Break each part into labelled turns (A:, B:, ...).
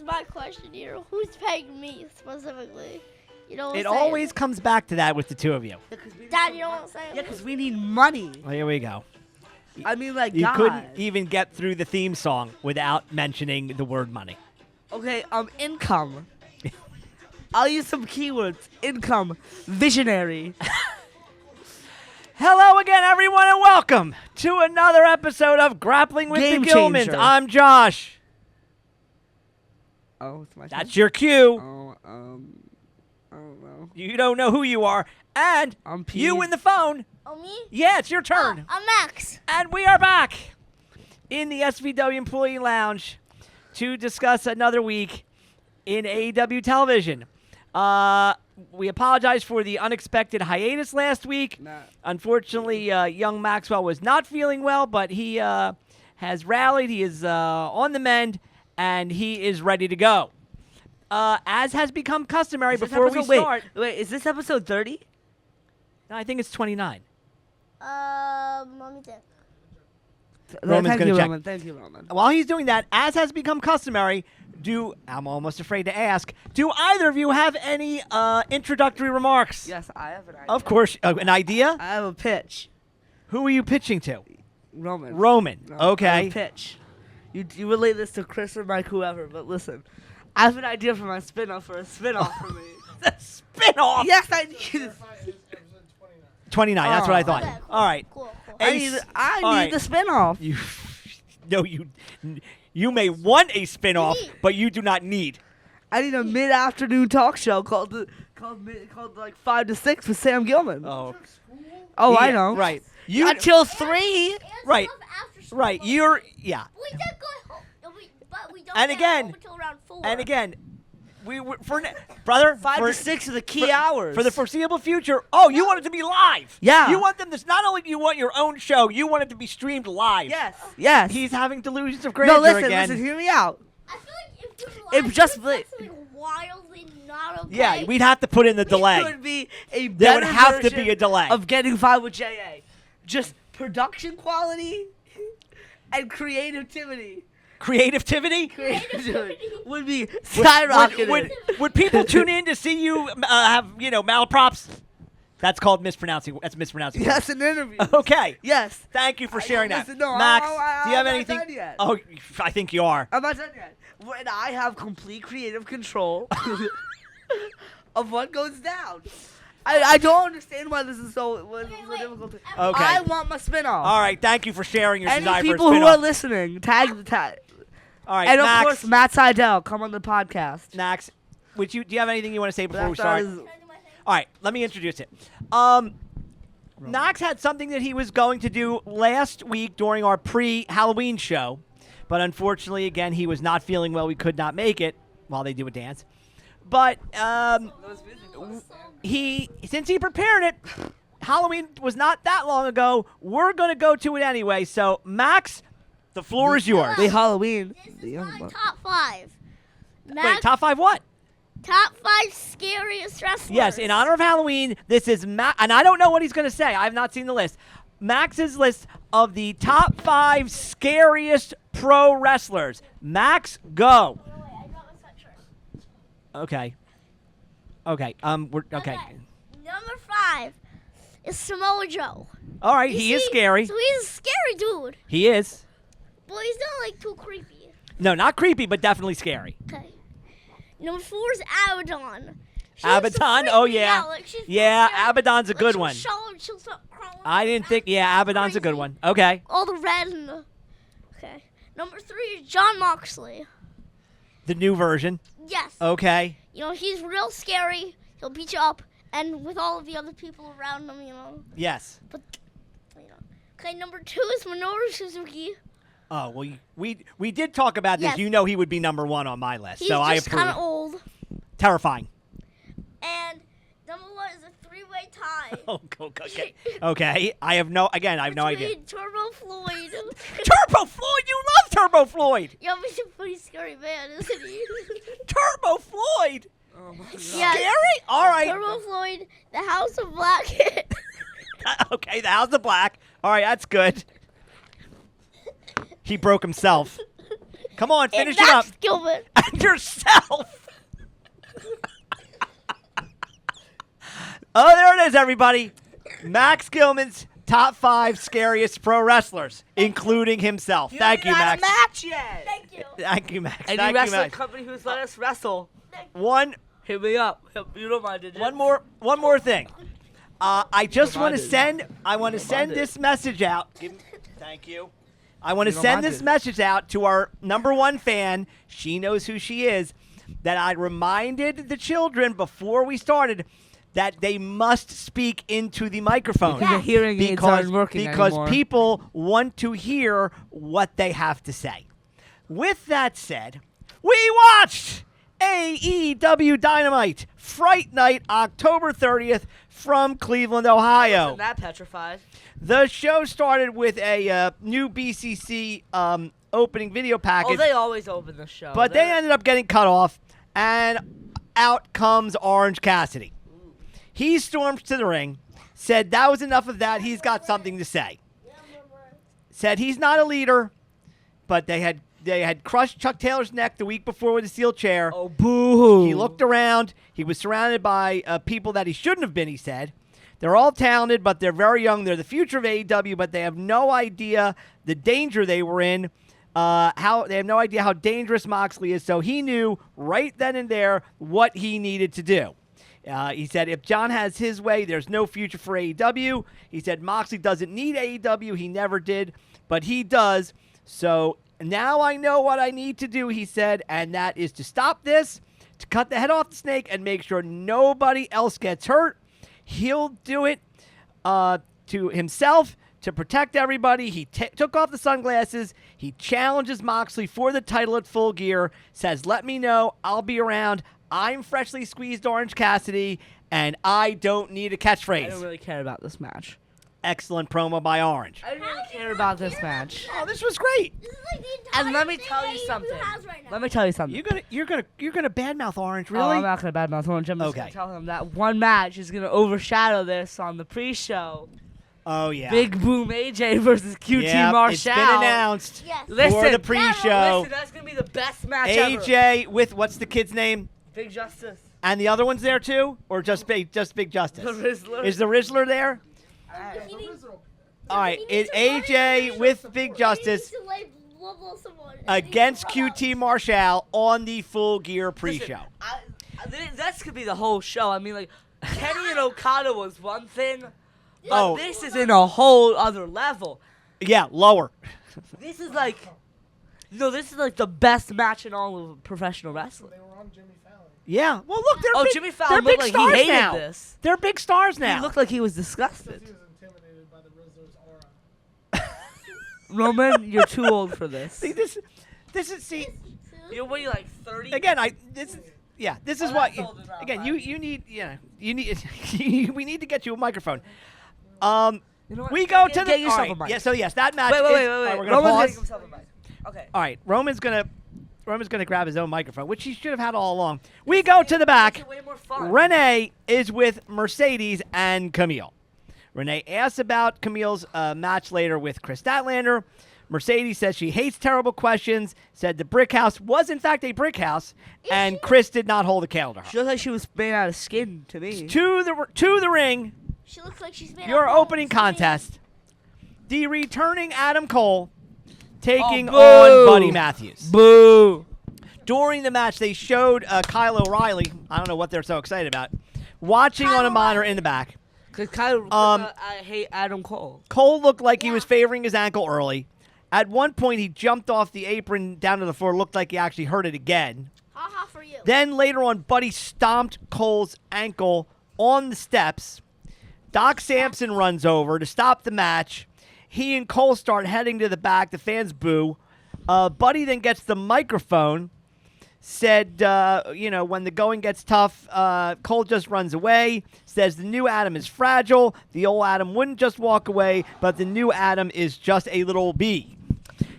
A: my question here. Who's paying me specifically? You know what I'm
B: It
A: saying?
B: always comes back to that with the two of you.
A: Dad, you know what I'm saying?
C: Yeah, because we need money.
B: Well, here we go.
C: I mean, like,
B: You
C: God.
B: couldn't even get through the theme song without mentioning the word money.
C: Okay, income. I'll use some keywords. Income. Visionary.
B: Hello again, everyone, and welcome to another episode of Grappling with
C: Game
B: the Gilmans.
C: changer.
B: I'm Josh.
C: Oh, it's my
B: That's your cue.
C: Oh, I don't know.
B: You don't know who you are. And
C: I'm Pete.
B: you in the phone.
A: Oh, me?
B: Yeah, it's your turn.
A: I'm Max.
B: And we are back in the SVW Employee Lounge to discuss another week in AEW television. We apologize for the unexpected hiatus last week.
C: Nah.
B: Unfortunately, young Maxwell was not feeling well, but he has rallied. He is on the mend, and he is ready to go. As has become customary
C: Is this
B: before we
C: episode-
B: start.
C: Wait, is this episode 30?
B: No, I think it's 29.
A: Let me think.
B: Roman's
C: Thank
B: gonna
C: you,
B: check.
C: Roman. Thank you, Roman.
B: While he's doing that, as has become customary, I'm almost afraid to ask, do either of you have any introductory remarks?
C: Yes, I have an idea.
B: Of course. An idea?
C: I have a pitch.
B: Who are you pitching to?
C: Roman.
B: Roman.
C: No, I have
B: Okay.
C: a pitch. You relate this to Chris or Mike, whoever, but listen. I have an idea for my spin-off for a spin-off for me.
B: The spin-off.
C: Yes, I need
B: 29, that's what I
C: Oh.
B: thought.
A: Okay, cool,
B: All right.
A: Cool.
C: I
B: Ace.
C: need
B: All
C: the
B: right.
C: spin-off.
B: You may want a spin-off, but you do not need.
C: I need a mid-afternoon talk show called like 5 to 6 with Sam Gilman.
B: Oh,
C: I
B: yeah,
C: know.
B: Right.
C: Until 3.
B: Right. Right. You're yeah.
A: We did go home, but we don't
B: And
A: get
B: again-
A: home until around 4.
B: And again, we were brother
C: 5
B: for,
C: to 6 are the key hours.
B: for the foreseeable future. Oh, you want it to be live.
C: Yeah.
B: You want them to not only do you want your own show, you want it to be streamed live.
C: Yes.
B: He's having delusions of grandeur
C: No, listen,
B: again.
C: listen, hear me out.
A: I feel like if
C: If
A: you're
C: just
A: live,
C: li-
A: something wildly not okay.
B: Yeah, we'd have to put in the delay.
C: It would be a
B: There would
C: better
B: have to
C: version
B: be a delay.
C: of Getting 5 with JA. Just production quality and creativity.
B: Creativity?
C: Creativity would be skyrocketing.
B: Would people tune in to see you have malaprops? That's called mispronouncing. That's mispronouncing.
C: Yes, an interview.
B: Okay.
C: Yes.
B: Thank you for sharing that.
C: Listen, no,
B: Max,
C: I-
B: do you have
C: I'm not
B: anything?
C: done yet.
B: Oh, I think you are.
C: I'm not done yet. When I have complete creative control of what goes down. I don't understand why this is so difficult.
B: Okay.
C: I want my spin-off.
B: All right. Thank you for sharing your
C: Any
B: desire for a
C: people who
B: spin-off.
C: are listening, tag the tag.
B: All right,
C: And
B: Max.
C: of course, Matt Seidel, come on the podcast.
B: Max, do you have anything you want to say before we
C: That
B: start?
C: is-
A: Can I do my thing?
B: All right, let me introduce it. Knox had something that he was going to do last week during our pre-Halloween show, but unfortunately, again, he was not feeling well. We could not make it while they do a dance. But since he prepared it, Halloween was not that long ago. We're going to go to it anyway. So, Max, the floor is yours.
C: The Halloween.
A: This is my top 5. Max,
B: Wait, top 5 what?
A: top 5 scariest wrestlers.
B: Yes, in honor of Halloween, this is Max, and I don't know what he's going to say. I have not seen the list. Max's list of the top 5 scariest pro wrestlers. Max, go.
A: Oh, wait, I got my sweatshirt.
B: Okay. Okay. Okay.
A: Number 5 is Samoa Joe.
B: All right.
A: You
B: He is
A: see,
B: scary.
A: So he's a scary dude.
B: He is.
A: But he's not like too creepy.
B: No, not creepy, but definitely scary.
A: Okay. Number 4 is Abaddon. She used to
B: Abaddon.
A: freak
B: Oh
A: me
B: yeah.
A: out, like, she's
B: Yeah.
A: scary.
B: Abaddon's a
A: Like,
B: good
A: she'll
B: one.
A: She'll start crawling
B: I
A: on
B: didn't
A: her
B: think.
A: back.
B: Yeah, Abaddon's a good
A: Crazy.
B: one. Okay.
A: All the red and the. Okay. Number 3 is John Moxley.
B: The new version.
A: Yes.
B: Okay.
A: You know, he's real scary. He'll beat you up. And with all of the other people around him,
B: Yes.
A: But, Okay, number 2 is Minoru Suzuki.
B: Oh well, we did talk about this.
A: Yes.
B: You know he would be number 1 on my list,
A: He's
B: so I
A: just
B: approve.
A: kind of old.
B: Terrifying.
A: And number 1 is a 3-way tie.
B: Oh, okay. Okay. I have no idea.
A: Between Turbo Floyd.
B: Turbo Floyd, you love Turbo Floyd.
A: Yeah, but he's a pretty scary man, isn't he?
B: Turbo Floyd.
C: Oh my God.
A: Yeah.
B: Scary? All right.
A: Turbo Floyd, the House of Black.
B: Okay, the House of Black. All right, that's good. He broke himself. Come on,
A: And
B: finish it up.
A: Max Gilman.
B: And yourself. Oh, there it is, everybody. Max Gilman's top 5 scariest pro wrestlers, including himself. Thank you, Max.
C: Match yet.
A: Thank you.
B: Thank you, Max.
C: Any
B: Thank you,
C: wrestling
B: Max.
C: company who's let us wrestle,
B: One
C: hit me up. You don't mind, did you?
B: more thing. I just want to
C: Reminded.
B: send this message out. Thank you. I want to
C: You
B: send this
C: reminded.
B: message out to our #1 fan. She knows who she is. That I reminded the children before we started that they must speak into the microphone.
C: Because the hearing aids aren't working
B: because
C: anymore.
B: people want to hear what they have to say. With that said, we watched AEW Dynamite Fright Night, October 30th from Cleveland, Ohio.
C: Wasn't that petrified?
B: The show started with a new BCC opening video package,
C: Oh, they always open the show.
B: but they ended up getting cut off, and out comes Orange Cassidy. He storms to the ring, said that was enough of that. He's got something to say. Said he's not a leader, but they had crushed Chuck Taylor's neck the week before with a steel chair.
C: Oh, boo-hoo.
B: He looked around. He was surrounded by people that he shouldn't have been, he said. They're all talented, but they're very young. They're the future of AEW, but they have no idea the danger they were in. They have no idea how dangerous Moxley is. So he knew right then and there what he needed to do. He said, if John has his way, there's no future for AEW. He said Moxley doesn't need AEW. He never did, but he does. So now I know what I need to do, he said, and that is to stop this, to cut the head off the snake and make sure nobody else gets hurt. He'll do it to himself to protect everybody. He took off the sunglasses. He challenges Moxley for the title at Full Gear, says, let me know. I'll be around. I'm freshly squeezed Orange Cassidy, and I don't need a catchphrase.
C: I don't really care about this match.
B: Excellent promo by Orange.
C: I don't really care about this match.
B: Oh, this was great.
A: This is like the entire
C: And let me
A: thing
C: tell you
A: AEW
C: something.
A: has right now.
C: Let me tell you something.
B: You're gonna badmouth Orange,
C: Oh,
B: really?
C: I'm not gonna badmouth Orange. I'm just
B: Okay.
C: gonna tell him that one match is gonna overshadow this on the pre-show.
B: Oh yeah.
C: Big Boom AJ versus QT
B: Yep,
C: Marshall.
B: it's been announced
A: Yes.
C: Listen,
B: for the pre-show.
C: Listen, that's gonna be the best match ever.
B: AJ with what's the kid's name?
C: Big Justice.
B: And the other one's there too, or just Big Justice?
C: The Rizzler.
B: Is the Rizzler there?
A: He needs-
B: All right,
A: he needs
B: it's
A: to learn
B: AJ
A: to-
B: with Big
A: he
B: Justice
A: needs to, like, level someone.
B: against QT Marshall on the Full Gear pre-show.
C: That's gonna be the whole show. I mean, like Kenny and Okada was one thing, but
B: Oh.
C: this is in a whole other level.
B: Yeah, lower.
C: This is like, this is like the best match in all of professional wrestling.
D: They were on Jimmy Fallon.
B: Yeah. Well, look, they're
C: Oh,
B: big,
C: Jimmy
B: they're
C: Fallon
B: big
C: looked like
B: stars
C: he hated
B: now.
C: this.
B: They're big stars now.
C: He looked like he was
D: He
C: disgusted.
D: was intimidated by the Rizzler's aura.
C: Roman, you're too old for this.
B: See, this is see.
C: You're what, you like 30?
B: Again, this is what
C: that's old enough,
B: again
C: right?
B: you need we need to get you a microphone.
C: You know what?
B: We go
C: Get-
B: to the
C: get yourself
B: all right,
C: a mic.
B: Yeah, so yes, that match.
C: Wait,
B: is,
C: wait, wait,
B: all right,
C: wait.
B: we're gonna
C: Roman's
B: pause.
C: getting himself a mic. Okay.
B: All right, Roman's gonna grab his own microphone, which he should have had all along. We go to the back.
C: Make it way more fun.
B: Renee is with Mercedes and Camille. Renee asks about Camille's match later with Chris Statlander. Mercedes says she hates terrible questions, said the brick house was in fact a brick house, and Chris did not hold a candle to her.
C: She looked like she was made out of skin to me.
B: To the ring,
A: She looks like she's made
B: your
A: out of
B: opening
A: bones.
B: contest. The returning Adam Cole taking
C: Oh,
B: on
C: boo.
B: Buddy Matthews.
C: Boo.
B: During the match, they showed Kyle O'Reilly. I don't know what they're so excited about. Watching
A: Kyle
B: on a monitor
A: O'Reilly.
B: in the back.
C: Cause Kyle, I hate Adam Cole.
B: Cole looked like he
A: Yeah.
B: was favoring his ankle early. At one point, he jumped off the apron down to the floor. Looked like he actually hurt it again.
A: Ha ha for you.
B: Then later on, Buddy stomped Cole's ankle on the steps. Doc Sampson runs over to stop the match. He and Cole start heading to the back. The fans boo. Buddy then gets the microphone. Said, when the going gets tough, Cole just runs away. Says the new Adam is fragile. The old Adam wouldn't just walk away, but the new Adam is just a little bee.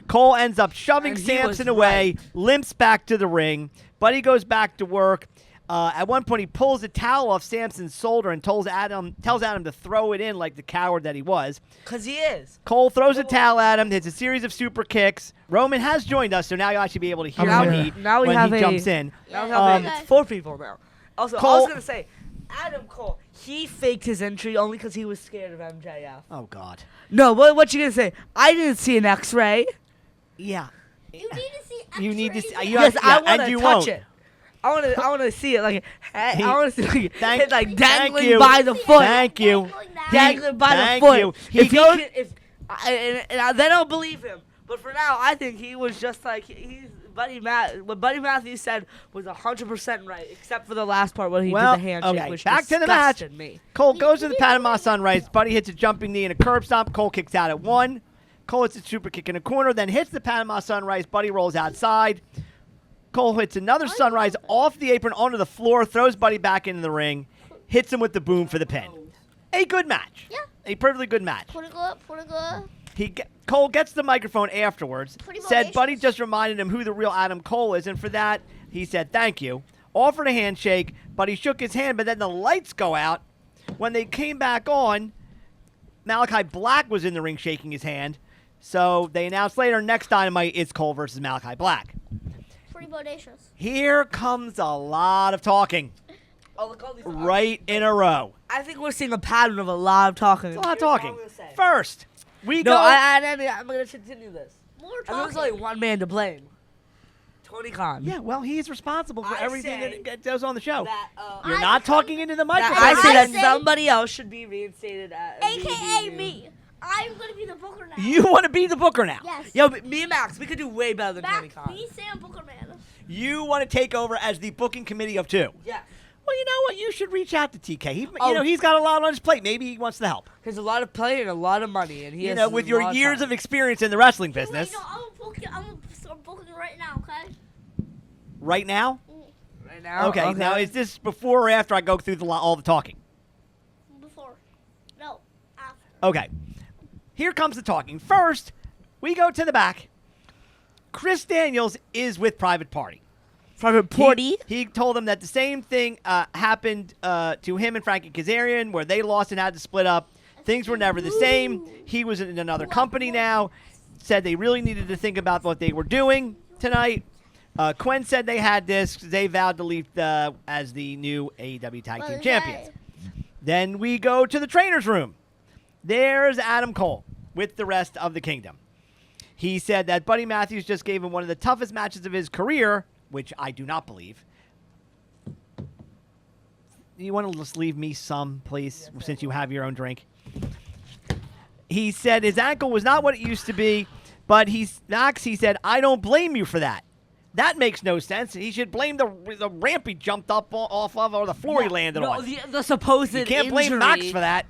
B: Cole ends up shoving
C: And he
B: Sampson
C: was
B: away,
C: right.
B: limps back to the ring. Buddy goes back to work. At one point, he pulls a towel off Samson's shoulder and tells Adam to throw it in like the coward that he was.
C: Because he is.
B: Cole throws a towel at him, hits a series of super kicks. Roman has joined us, so now you'll actually be able to hear
D: I'm
B: when
D: here.
B: he
C: Now we have
B: jumps in.
C: Now we have
A: Okay.
C: it's 4 people now. Also, I
B: Cole-
C: was going to say, Adam Cole, he faked his entry only because he was scared of MJF.
B: Oh, God.
C: No, what you going to say? I didn't see an X-ray.
B: Yeah.
A: You need to see.
B: You need to see.
A: X-rays.
B: You
C: Yes,
B: have-
C: I
B: yeah,
C: want
B: and
C: to
B: you
C: touch
B: won't.
C: it. I want to see it like I want to see
B: Thank-
C: it like
B: thank
C: dangling
B: you.
C: by the foot.
B: Thank you.
A: Dangling down.
C: Dangling by
B: Thank
C: the foot.
B: you.
C: If
B: He
C: he
B: goes-
C: can, then I'll believe him. But for now, I think he was just like what Buddy Matthews said was 100% right, except for the last part where he
B: Well,
C: did the handshake,
B: okay,
C: which
B: back to the match.
C: disgusted me.
B: Cole goes to the Panama Sunrise. Buddy hits a jumping knee and a curb stomp. Cole kicks out at 1. Cole hits a super kick in the corner, then hits the Panama Sunrise. Buddy rolls outside. Cole hits another Sunrise off the apron onto the floor, throws Buddy back into the ring, hits him with the boom for the pin. A good match.
A: Yeah.
B: A perfectly good match.
A: Put it up.
B: Cole gets the microphone afterwards,
A: Pretty
B: said
A: bodacious.
B: Buddy just reminded him who the real Adam Cole is, and for that, he said thank you. Offered a handshake, Buddy shook his hand, but then the lights go out. When they came back on, Malachi Black was in the ring shaking his hand. So they announced later, next Dynamite, it's Cole versus Malachi Black.
A: Pretty bodacious.
B: Here comes a lot of talking
C: Oh, look, all these
B: right in a row.
C: I think we're seeing a pattern of a lot of talking.
B: It's a lot of
C: Here's what
B: talking.
C: I'm gonna say.
B: First, we
C: No,
B: go.
C: I'm going to continue this.
A: More
C: And
A: talking.
C: there's only one man to blame. Tony Khan.
B: Yeah, well, he's responsible for
C: I
B: everything
C: say
B: that goes on the show.
C: That,
B: You're
A: I
B: not
A: say-
B: talking into the microphone.
C: I say that
A: say-
C: somebody else should be reinstated at
A: AKA me. I'm gonna be the booker now.
B: You want to be the booker now.
A: Yes.
C: Yo, but me and Max, we could do way better than Tony
A: Max,
C: Khan.
A: me, Sam, Booker Man.
B: You want to take over as the booking committee of 2.
C: Yes.
B: Well, you know what? You should reach out to TK.
C: Oh.
B: He's got a lot on his plate. Maybe he wants the help.
C: There's a lot of play and a lot of money, and he has
B: With
C: a
B: your
C: lot
B: years
C: time.
B: of experience in the wrestling business.
A: Wait, no, I'm gonna start booking right now, okay?
B: Right now?
C: right now.
B: Okay. Now, is this before or after I go through all the talking?
A: Before. No, after.
B: Okay. Here comes the talking. First, we go to the back. Chris Daniels is with Private Party.
C: Private Party.
B: He told them that the same thing happened to him and Frankie Kazarian, where they lost and had to split up. Things were never the same. He was in another company now. Said they really needed to think about what they were doing tonight. Quinn said they had this. They vowed to leave as the new AEW Tag Team Champions. Then we go to the trainer's room. There's Adam Cole with the rest of the kingdom. He said that Buddy Matthews just gave him one of the toughest matches of his career, which I do not believe. You want to just leave me some, please, since you have your own drink? He said his ankle was not what it used to be, but he said, I don't blame you for that. That makes no sense. He should blame the ramp he jumped up off of or the floor he landed on.
C: The supposed
B: You can't blame
C: injury.
B: Knox for that.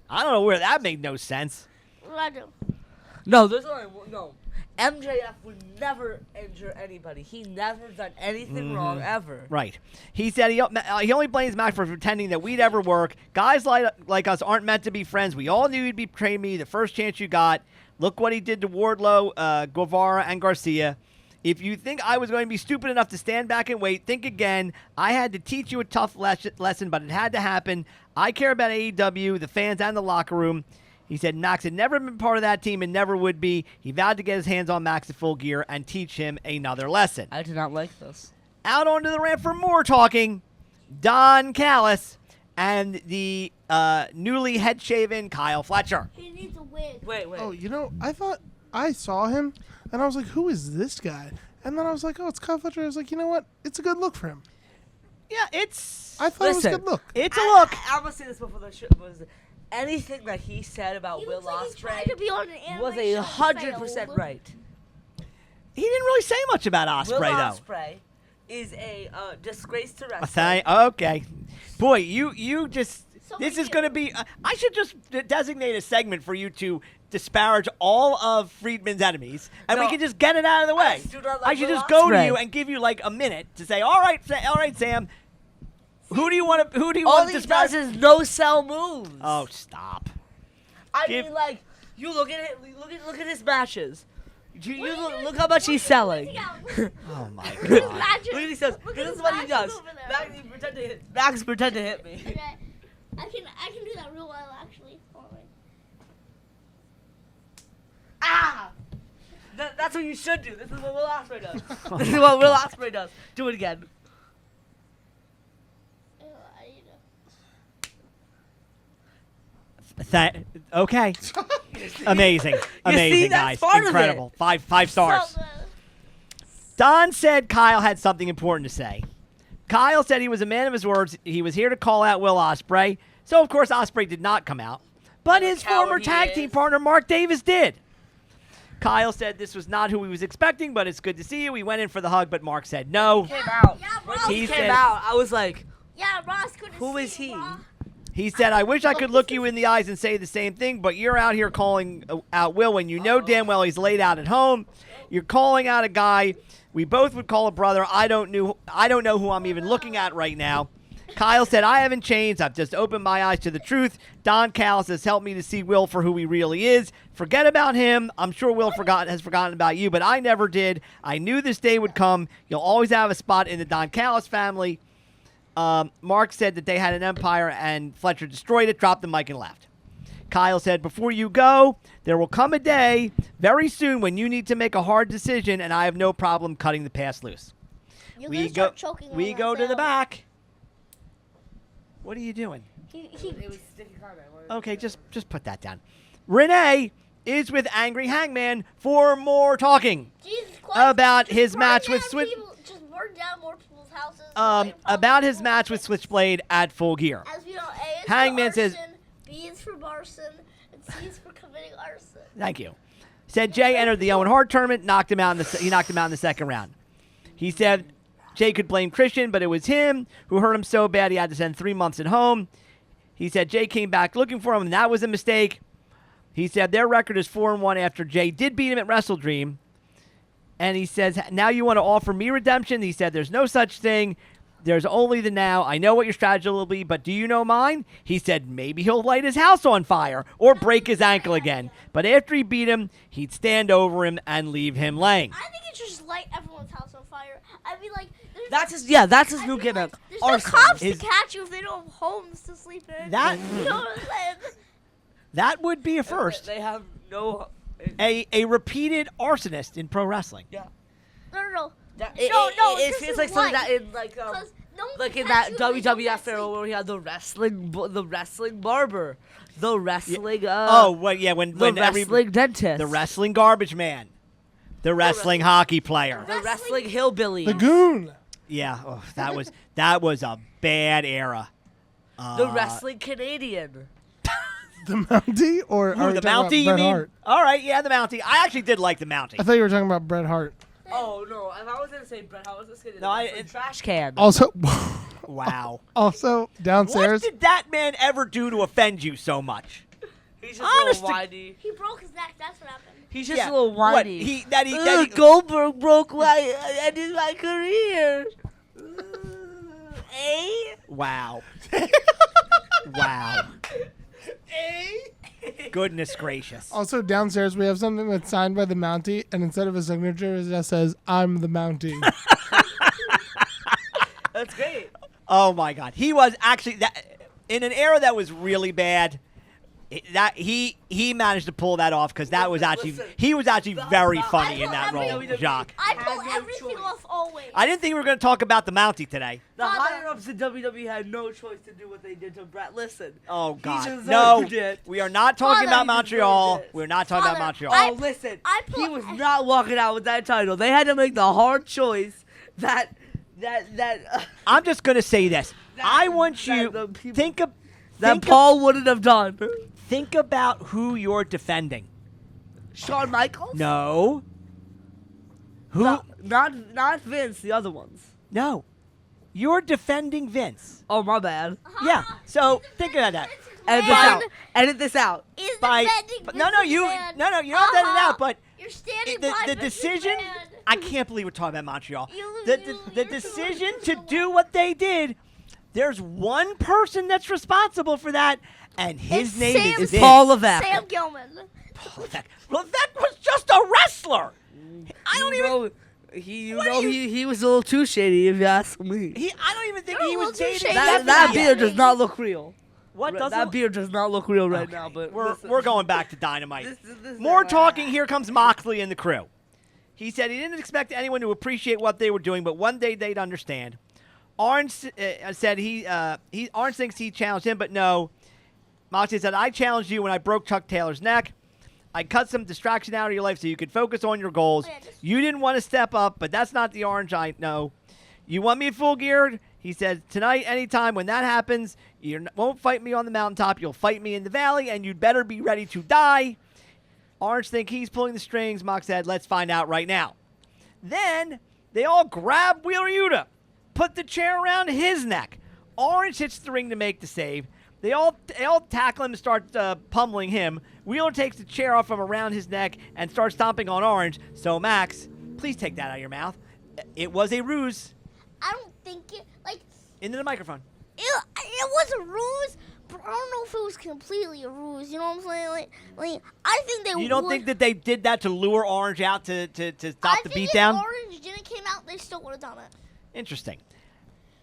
B: I don't know where that made no sense.
A: What do I do?
C: No, there's only one. No. MJF would never injure anybody. He never done anything wrong ever.
B: Right. He said he only blames Max for pretending that we'd ever work. Guys like us aren't meant to be friends. We all knew you'd betray me the first chance you got. Look what he did to Wardlow, Guevara, and Garcia. If you think I was going to be stupid enough to stand back and wait, think again. I had to teach you a tough lesson, but it had to happen. I care about AEW, the fans, and the locker room. He said Knox had never been part of that team and never would be. He vowed to get his hands on Max at Full Gear and teach him another lesson.
C: I do not like this.
B: Out onto the ramp for more talking, Don Callis and the newly head-shaven Kyle Fletcher.
A: He needs a wig.
C: Wait.
D: Oh, you know, I thought I saw him, and I was like, who is this guy? And then I was like, oh, it's Kyle Fletcher. I was like, you know what? It's a good look for him.
B: Yeah, it's
D: I thought it was a
C: Listen.
D: good look.
B: a look.
C: I'm gonna say this before the show. Anything that he said about
A: He
C: Will
A: looks like he's trying
C: Ospreay
A: to be on an anime
C: was
A: show.
C: 100%
A: Failed.
C: right.
B: He didn't really say much about
C: Will
B: Ospreay, though.
C: Ospreay is a disgrace to wrestling.
B: Okay. Boy, you just...
A: Somebody
B: This is
A: get-
B: going to be... I should just designate a segment for you to disparage all of Friedman's enemies, and we
C: No.
B: can just get it out of the way.
C: just do not
B: I
C: like
B: should
C: Will
B: just go to
C: Ospreay.
B: you and give you like a minute to say, all right, Sam, who do you want to
C: All
B: disparage?
C: he does is no sell moves.
B: Oh, stop.
C: I
B: give-
C: mean, like, you look at it. Look at his matches. Look how much he's selling.
B: Oh my
A: Imagine.
B: god.
C: Look at he says.
A: Look
C: This
A: at
C: is what he
A: his
C: does.
A: matches over there.
C: Max pretend to hit me.
A: Okay. I can do that real well actually. Hold on.
C: Ah! That's what you should do. This is what Will Ospreay does. This is what Will Ospreay does. Do it again.
B: Okay. Amazing. Amazing,
C: that's
B: guys.
C: part of it.
B: Incredible. Five stars.
A: So,
B: Don said Kyle had something important to say. Kyle said he was a man of his words. He was here to call out Will Ospreay. So, of course, Ospreay did not come out. But his former tag team partner, Mark Davis, did. Kyle said this was not who he was expecting, but it's good to see you. We went in for the hug, but Mark said no.
C: Came out.
A: Yeah, Ross.
C: He
B: He
C: came
B: said-
C: out. I was like,
A: Yeah, Ross couldn't
C: Who
A: see
C: is he?
A: Ross.
B: He said, I wish I could look you in the eyes and say the same thing, but you're out here calling out Will when you know damn well he's laid out at home. You're calling out a guy we both would call a brother. I don't know who I'm even looking at right now. Kyle said, I haven't changed. I've just opened my eyes to the truth. Don Callis has helped me to see Will for who he really is. Forget about him. I'm sure Will has forgotten about you, but I never did. I knew this day would come. You'll always have a spot in the Don Callis family. Mark said that they had an empire and Fletcher destroyed it, dropped the mic, and left. Kyle said, before you go, there will come a day very soon when you need to make a hard decision, and I have no problem cutting the past loose.
A: You're
B: We
A: gonna
B: go,
A: start choking
B: we
A: on
B: go
A: that
B: to the
A: sound.
B: back. What are you doing?
A: He,
B: Okay, just put that down. Renee is with Angry Hangman for more talking
A: Jesus Christ,
B: about
A: just
B: his
A: burn
B: match with
A: down
B: Switch.
A: people- Just burn down more people's houses.
B: About his match with Switchblade at Full Gear.
A: As we know, A is
B: Hangman
A: for
B: says-
A: arson, B is for arson, and C is for committing arson.
B: Thank you. Said Jay entered the Owen Hart tournament, he knocked him out in the second round. He said Jay could blame Christian, but it was him who hurt him so bad he had to spend 3 months at home. He said Jay came back looking for him, and that was a mistake. He said their record is 4-1 after Jay did beat him at Wrestle Dream. And he says, now you want to offer me redemption? He said, there's no such thing. There's only the now. I know what your strategy will be, but do you know mine? He said maybe he'll light his house on fire or break his ankle again. But after he beat him, he'd stand over him and leave him laying.
A: I think it's just light everyone's house on fire. I mean, like, there's
C: that's his
A: I
C: new
A: mean,
C: gimmick.
A: like, there's no
C: Arson.
A: cops
B: His-
A: to catch you if they don't have homes to sleep in.
B: That-
A: You know what I'm saying?
B: That would be a first.
C: They have no.
B: A repeated arsonist in pro wrestling.
C: Yeah.
A: No.
C: That,
A: No,
C: it
A: this
C: feels
A: is
C: like something
A: light.
C: that in like
A: 'Cause no one
C: like
A: can
C: in
A: catch
C: that
A: you if they don't
C: WWF
A: get
C: era
A: sleep.
C: where we had the wrestling barber, the wrestling
B: When
C: the wrestling dentist,
B: the wrestling garbage man, the wrestling hockey player.
C: the wrestling hillbilly,
D: The Goon.
B: Yeah, that was a bad era.
C: the wrestling Canadian.
D: The Mountie? Or
B: Who,
D: are
B: the
D: we talking about
B: Mountie, you
D: Bret
B: mean?
D: Hart?
B: All right, yeah, the Mountie. I actually did like the Mountie.
D: I thought you were talking about Bret Hart.
C: Oh no! If I was gonna say Bret, I was just gonna
B: No,
C: trash can.
D: Also,
B: Wow.
D: also downstairs.
B: What did that man ever do to offend you so much?
C: He's just
B: Honest
C: a
B: to-
C: little whiny.
A: He broke his neck. That's what happened.
C: He's just
B: Yeah,
C: a little
B: what,
C: whiny.
B: he-
C: Goldberg broke ended my career.
B: Wow. Wow. Goodness gracious.
D: Also downstairs, we have something that's signed by the Mountie, and instead of a signature, it just says, "I'm the Mountie."
C: That's great.
B: Oh my God. He was actually that in an era that was really bad. That he managed to pull that off because that was actually
C: listen.
B: he was actually very funny
A: I
B: in that
A: pull
B: role,
C: every-
B: Jacques.
A: I
C: Had
A: pull
C: no
A: everything
C: choice.
A: off always.
B: I didn't think we were going to talk about the Mountie today.
C: The
A: Father.
C: higher ups in WWE had no choice to do what they did to Bret. Listen.
B: Oh
C: He
B: God,
C: deserved
B: no!
C: it.
B: We are not talking
A: Father,
B: about
A: he
B: Montreal.
C: deserved it.
B: We're not talking about
A: Father,
B: Montreal.
C: Oh, listen.
A: I
C: He
A: pull-
C: was not walking out with that title. They had to make the hard choice that.
B: I'm just going to say this. I want
C: that
B: you
C: the people-
B: think of
C: that
B: think,
C: Paul wouldn't have done.
B: think about who you're defending.
C: Shawn Michaels?
B: No. Who?
C: No, not Vince, the other ones.
B: No. You're defending Vince.
C: Oh, my bad.
B: Yeah. So think about that.
C: Edit this
A: Man
C: out. Edit this out.
A: Is
B: By
A: defending
B: but no,
A: Vince's
B: you
A: man.
B: no, you don't have to edit it out. But
A: You're standing
B: the
A: by
B: the
A: Vince's
B: decision.
A: man.
B: I can't believe we're talking about Montreal.
A: You-
B: The
A: you're
B: decision
A: too
B: to do what they did. There's one person that's responsible for that, and his
A: It's
B: name
A: Sam-
B: is
C: It's
B: Vince.
C: Paul Levesque.
B: Well, that was just a wrestler. I don't even.
C: He was a little too shady, if you ask me.
B: I don't even think
A: You're
B: he
A: a
B: was
A: little too
B: dating
A: shady.
B: Stephanie
C: That
B: yet.
C: beard does not look real.
B: What doesn't?
C: That beard does not look real right
B: Okay.
C: now. But
B: We're going back to Dynamite.
C: This
B: More talking. Here comes Moxley and the crew. He said he didn't expect anyone to appreciate what they were doing, but one day they'd understand. Orange said Orange thinks he challenged him, but no. Moxley said, I challenged you when I broke Chuck Taylor's neck. I cut some distraction out of your life so you could focus on your goals. You didn't want to step up, but that's not the Orange I know. You want me full geared? He said, tonight, anytime when that happens, you won't fight me on the mountaintop. You'll fight me in the valley, and you'd better be ready to die. Orange think he's pulling the strings. Mox said, let's find out right now. Then they all grab Wheeler Yuta, put the chair around his neck. Orange hits the ring to make the save. They all tackle him and start pummeling him. Wheeler takes the chair off from around his neck and starts stomping on Orange. So, Max, please take that out of your mouth. It was a ruse.
A: I don't think it, like,
B: Into the microphone.
A: it was a ruse, but I don't know if it was completely a ruse. You know what I'm saying? Like I think they
B: You don't
A: would.
B: think that they did that to lure Orange out to stop
A: I
B: the
A: think
B: beatdown?
A: if Orange didn't came out, they still would have done it.
B: Interesting.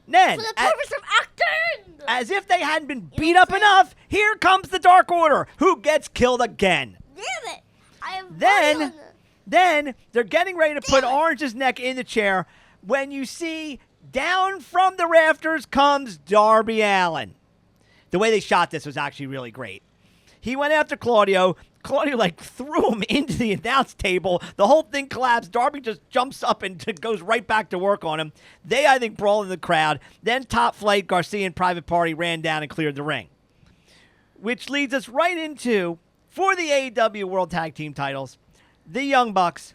B: Then,
A: For the purpose of acting!
B: as if they hadn't been
A: You
B: beat
A: know
B: up
A: what I'm saying?
B: enough, here comes the Dark Order, who gets killed again.
A: Damn it! I have
B: Then-
A: money on it.
B: Then they're getting ready to put
A: Damn it.
B: Orange's neck in the chair when you see down from the rafters comes Darby Allin. The way they shot this was actually really great. He went after Claudio. Claudio threw him into the announce table. The whole thing collapsed. Darby just jumps up and goes right back to work on him. They, I think, brawled in the crowd. Then Top Flight, Garcia, and Private Party ran down and cleared the ring. Which leads us right into, for the AEW World Tag Team titles, the Young Bucks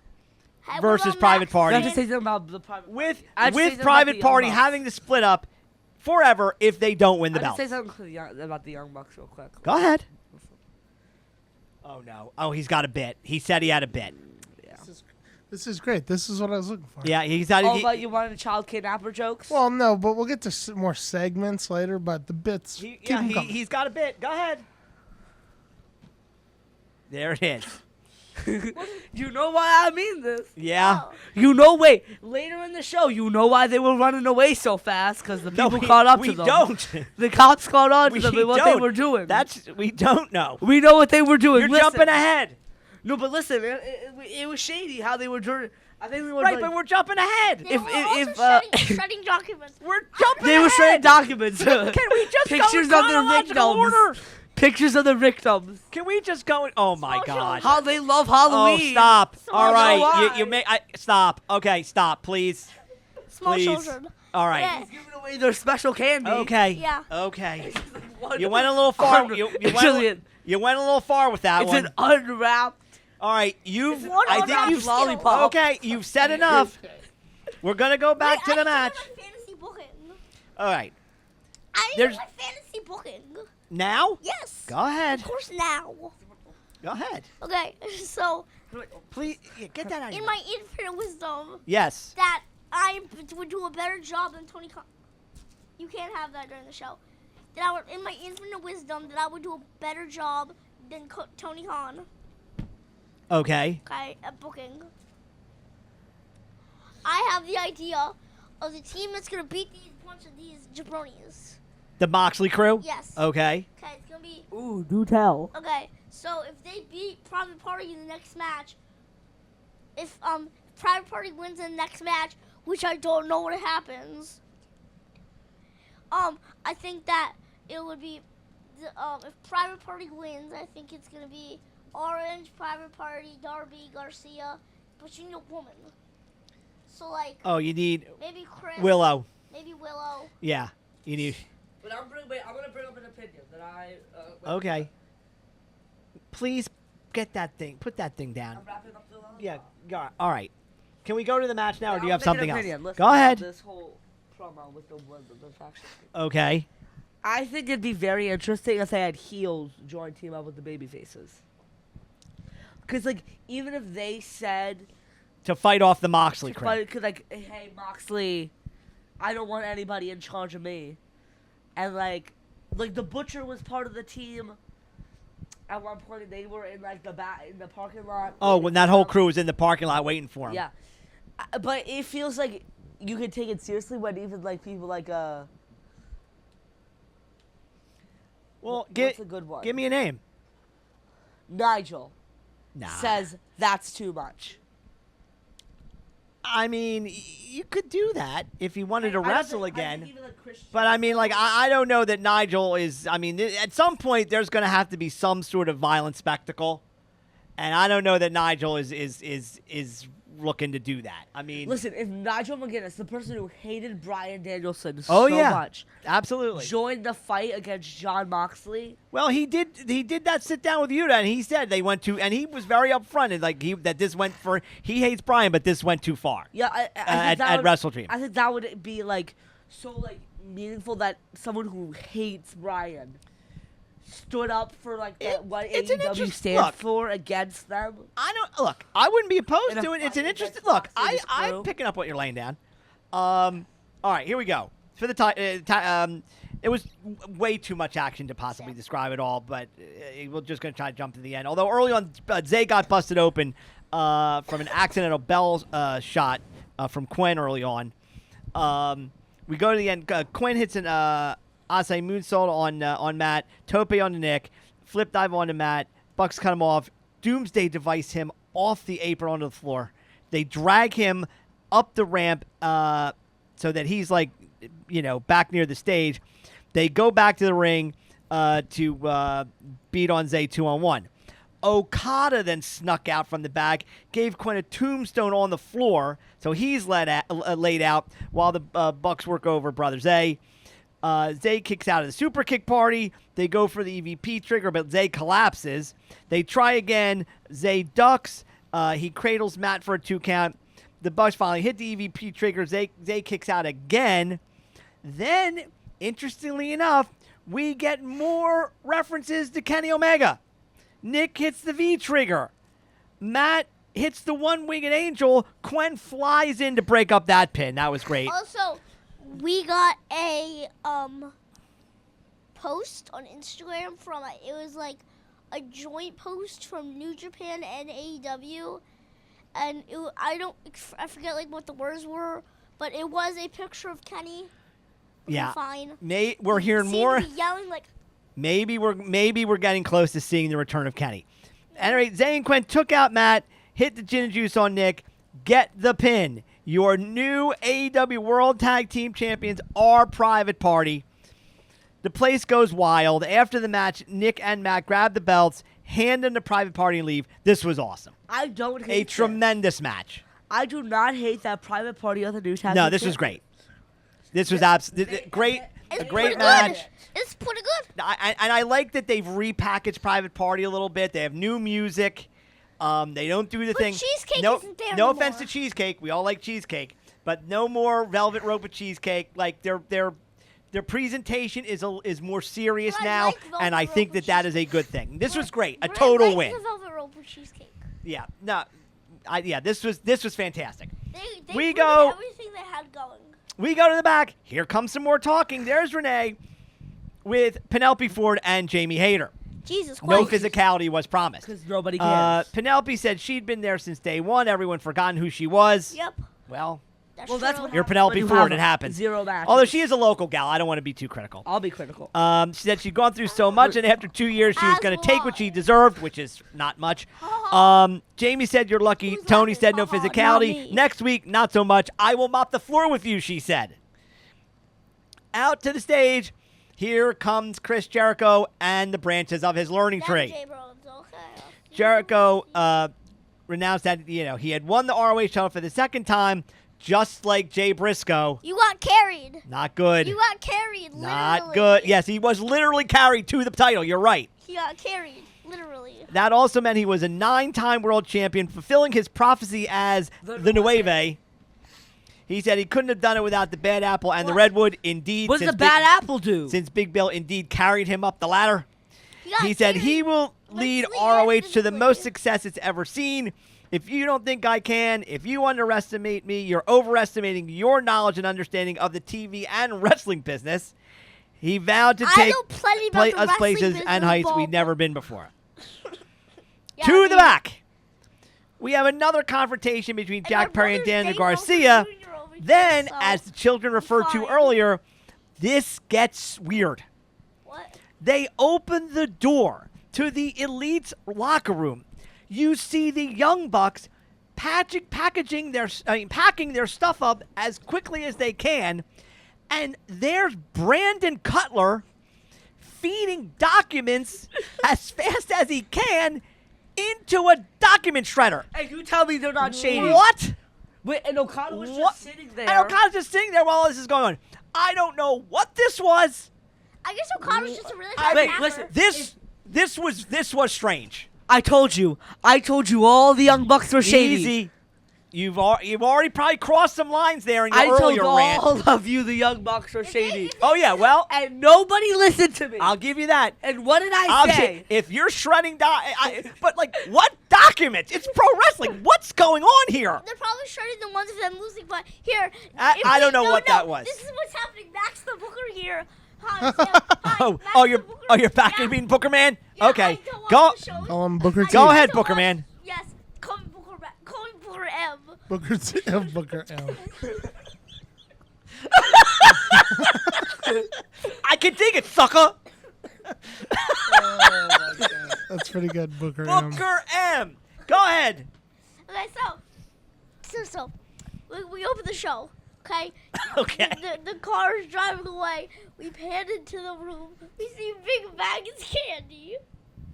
A: Hey, what
B: versus
A: about
B: Private
A: Max
B: Party.
C: I have to say something about the private.
B: with
C: I have to say
B: with
C: something
B: Private
C: about the
B: Party
C: Young Bucks.
B: having to split up forever if they don't win the
C: I have
B: belt.
C: to say something about the Young Bucks real quick.
B: Go ahead. Oh, no. Oh, he's got a bit. He said he had a bit.
C: Yeah.
D: This is great. This is what I was looking for.
B: Yeah, he's had
C: Oh,
B: he,
C: but you wanted child kidnapper jokes?
D: Well, no, but we'll get to more segments later. But the bits, keep 'em coming.
B: he's got a bit. Go ahead. There it is.
C: You know why I mean this.
B: Yeah.
A: Oh.
C: You know, wait, later in the show, you know why they were running away so fast? Because the people
B: No,
C: caught up
B: we
C: to them.
B: don't.
C: The cops caught on to
B: We
C: them and what
B: don't.
C: they were doing.
B: We don't know.
C: We know what they were doing.
B: You're
C: Listen.
B: jumping ahead.
C: No, but listen, it was shady how they were doing. I think they were
B: Right,
C: like,
B: but we're jumping ahead.
A: They
C: If-
A: were
C: if,
A: also
C: if,
A: shredding documents.
B: We're jumping
C: they
B: ahead.
C: were shredding documents.
B: Can we just
C: Pictures
B: go in
C: of the
B: chronological
C: victims.
B: order?
C: Pictures of the victims.
B: Can we just go in? Oh, my
A: Small
B: God.
A: children.
C: How they love
B: Oh,
C: Halloween.
B: stop.
A: So
B: All
A: so
B: right.
C: why?
B: You may stop. Okay, stop, please.
A: Small
B: Please.
A: children.
B: All right.
A: Yeah.
C: He's giving away their special candy.
B: Okay.
A: Yeah.
B: Okay.
C: What?
B: You went a little far.
C: Un-
B: You
C: Julian,
B: went a little far with that
C: it's
B: one.
C: an unwrapped.
B: All right. You've.
A: One
B: I
A: unwrapped
B: think you've.
C: lollipop.
B: Okay. You've said enough. We're gonna go back to
A: Wait,
B: the
A: I
B: match.
A: didn't do my fantasy booking.
B: All right.
A: I
B: There's-
A: didn't do my fantasy booking.
B: Now.
A: Yes.
B: Go ahead.
A: Of course now.
B: Go ahead.
A: Okay, so
B: Please get that out. Of
A: in
B: your
A: my
B: mouth.
A: infinite wisdom,
B: Yes.
A: that I would do a better job than Tony Khan. You can't have that during the show. That I would, in my infinite wisdom, that I would do a better job than Tony Khan.
B: Okay.
A: Okay, at booking. I have the idea of the team that's gonna beat these bunch of these jabronis.
B: The Moxley crew.
A: Yes.
B: Okay.
A: Okay, it's gonna be.
C: Ooh, do tell.
A: Okay, so if they beat Private Party in the next match, if Private Party wins in the next match, which I don't know what happens, I think that it would be, if Private Party wins, I think it's gonna be Orange, Private Party, Darby, Garcia, but you need a woman. So like
B: Oh, you need
A: maybe Chris,
B: Willow.
A: maybe Willow.
B: Yeah. You need.
C: But I'm gonna bring up an opinion that I.
B: Okay. Please get that thing. Put that thing down.
C: I'm wrapping up the lollipop.
B: Yeah. All right. Can we go to the match now, or do you
C: I'll
B: have
C: make an
B: something
C: opinion.
B: else?
C: Listen
B: Go
C: to
B: ahead.
C: This whole promo with the faction.
B: Okay.
C: I think it'd be very interesting if they had heels join team up with the baby faces. Because like even if they said
B: To fight off the Moxley crew.
C: Because like, hey Moxley, I don't want anybody in charge of me, and like the Butcher was part of the team. at one point they were in like in the parking lot.
B: Oh, when that whole crew was in the parking lot waiting for him.
C: Yeah, but it feels like you could take it seriously when even like people like
B: Well,
C: what's a good one?
B: give me a name.
C: Nigel
B: Nah.
C: says that's too much.
B: I mean, you could do that if you wanted to wrestle again.
C: Even, like, Christian
B: But I mean, like, I don't know that Nigel is. I mean, at some point there's going to have to be some sort of violent spectacle, and I don't know that Nigel is looking to do that. I mean,
C: Listen, if Nigel McGuinness, the person who hated Bryan Danielson
B: oh
C: so
B: yeah,
C: much,
B: absolutely.
C: joined the fight against Jon Moxley.
B: Well, he did that sit down with Yuta, and he said they went and he was very upfront, and like that this went for, he hates Bryan, but this went too far.
C: Yeah, I think
B: at
C: that would,
B: Wrestle Dream.
C: I think that would be like so like meaningful that someone who hates Bryan stood up for like what
B: it's an
C: AEW
B: interest-
C: stands
B: look.
C: for against them.
B: I don't look. I wouldn't be opposed
C: In a
B: to it. It's an
C: fight
B: interesting
C: against
B: look.
C: Moxley's
B: I'm
C: crew.
B: picking up what you're laying down. All right, here we go. For the time, it was way too much action to possibly describe it all, but we're just going to try to jump to the end. Although early on, Zay got busted open from an accidental bell shot from Quinn early on. We go to the end. Quinn hits an Asai moonsault on Matt. Tope on the Nick. Flip dive onto Matt. Bucks cut him off. Doomsday device him off the apron onto the floor. They drag him up the ramp so that he's like, back near the stage. They go back to the ring to beat on Zay 2-on-1. Okada then snuck out from the back, gave Quinn a tombstone on the floor, so he's laid out while the Bucks work over Brother Zay. Zay kicks out of the super kick party. They go for the EVP trigger, but Zay collapses. They try again. Zay ducks. He cradles Matt for a 2 count. The Bucks finally hit the EVP trigger. Zay kicks out again. Then, interestingly enough, we get more references to Kenny Omega. Nick hits the V trigger. Matt hits the one-winged angel. Quinn flies in to break up that pin. That was great.
A: Also, we got a post on Instagram from it was like a joint post from New Japan and AEW, and I forget like what the words were, but it was a picture of Kenny.
B: Yeah.
A: Fine.
B: We're hearing
A: Seemed
B: more.
A: to be yelling like.
B: Maybe we're getting close to seeing the return of Kenny. Anyway, Zay and Quinn took out Matt, hit the gin and juice on Nick, get the pin. Your new AEW World Tag Team Champions are Private Party. The place goes wild. After the match, Nick and Matt grab the belts, hand them to Private Party, and leave. This was awesome.
C: I don't hate
B: A
C: this.
B: tremendous match.
C: I do not hate that Private Party on the new tag.
B: No,
C: team
B: this was
C: champion.
B: great. This was absolutely great.
A: It's
B: A great
A: pretty
B: match.
A: Good. It's pretty good.
B: I like that they've repackaged Private Party a little bit. They have new music. They don't do the
A: But
B: thing.
A: Cheesecake
B: no,
A: isn't there
B: no
A: anymore.
B: offense to Cheesecake. We all like Cheesecake, but no more Velvet Rope with Cheesecake. Like their presentation is more serious
A: But I
B: now,
A: like Velvet
B: and I
A: Rope
B: think
A: with
B: that is a good thing. This was great. A
A: But I
B: total
A: liked
B: win.
A: The Velvet Rope with cheesecake.
B: Yeah. No. This was fantastic.
A: They
B: We
A: put
B: go-
A: everything they had going.
B: We go to the back. Here comes some more talking. There's Renee with Penelope Ford and Jamie Hayter.
A: Jesus
B: No
A: Christ.
B: physicality was promised.
C: Because nobody cares.
B: Penelope said she'd been there since day one. Everyone forgotten who she was.
A: Yep.
B: Well,
A: That's
C: Well, that's
A: true.
C: what
B: you're
C: happens
B: Penelope
C: when you
B: Ford.
C: have
B: It happens.
C: 0 matches.
B: Although she is a local gal, I don't want to be too critical.
C: I'll be critical.
B: She said she'd gone through so much, and after 2 years, she was
A: As
B: going to
A: will
B: take what
A: I.
B: she deserved, which is not much. Jamie said, "You're lucky."
A: Who's
B: Tony
A: laughing?
B: said, "No
A: Not
B: physicality."
A: me.
B: Next week, not so much. I will mop the floor with you, she said. Out to the stage, here comes Chris Jericho and the branches of his learning
A: That's
B: tree.
A: J Bros, okay.
B: Jericho renounced that he had won the ROH title for the second time, just like Jay Briscoe.
A: You got carried.
B: Not good.
A: You got carried.
B: Not
A: literally.
B: good. Yes, he was literally carried to the title. You're right.
A: He got carried. Literally.
B: That also meant he was a 9-time world champion, fulfilling his prophecy as the Nueve. He said he couldn't have done it without the Bad Apple and the
C: What?
B: Redwood. Indeed,
C: What does
B: since
C: the Bad Apple do?
B: Since Big Bill indeed carried him up the ladder.
A: got
B: He said
A: carried.
B: he will
A: Like
B: lead
A: Lee
B: ROH
A: Evans
B: to the
A: would.
B: most success it's ever seen. If you don't think I can, if you underestimate me, you're overestimating your knowledge and understanding of the TV and wrestling business. He vowed to
A: I
B: take
A: know plenty about the
B: us
A: wrestling
B: places
A: business,
B: and heights
A: Bob.
B: we'd never been before.
A: Yeah,
B: To
A: I
B: the
A: mean,
B: back. We have another confrontation between
A: and
B: Jack
A: my
B: Perry and
A: brother's
B: Daniel
A: Daniel
B: Garcia.
A: Jr. over here,
B: Then,
A: so
B: as the children referred to
A: fine.
B: earlier, this gets weird.
A: What?
B: They open the door to the Elite's locker room. You see the Young Bucks packing their stuff up as quickly as they can, and there's Brandon Cutler feeding documents as fast as he can into a document shredder.
C: And you tell me they're not shady.
B: What?
C: Wait, and Okada was
B: What?
C: just sitting there.
B: And Okada's just sitting there while all this is going on. I don't know what this was.
A: I guess Okada's just a really
B: I
A: bad
C: Wait,
A: rapper.
C: listen.
B: This was strange.
C: I told you all the Young Bucks were shady.
B: Easy. You've already probably crossed some lines there in your
C: I told
B: earlier rant.
C: all of you the Young Bucks were shady.
B: Oh yeah, well,
C: And nobody listened to me.
B: I'll give you that.
C: And what did I say?
B: If you're shredding but like what documents? It's pro wrestling. What's going on here?
A: They're probably shredding the ones of them losing, but here.
B: I don't know what that was.
A: This is what's happening. Max the Booker here. Hi, Sam. Hi, Max
B: Oh,
A: the
B: you're
A: Booker.
B: back
A: Yeah.
B: in being Booker Man.
A: Yeah,
B: Okay,
A: I don't watch
B: go
A: the shows.
D: Call him Booker T.
B: go ahead,
A: I
B: Booker
A: watch-
B: Man.
A: Yes, call me Call me Booker M.
D: Booker T. Booker L.
B: I can dig it, sucker.
D: That's pretty good, Booker M.
B: Booker M. Go ahead.
A: Okay, so we open the show. Okay.
B: Okay.
A: The car is driving away. We pan into the room. We see Big Maggie's candy.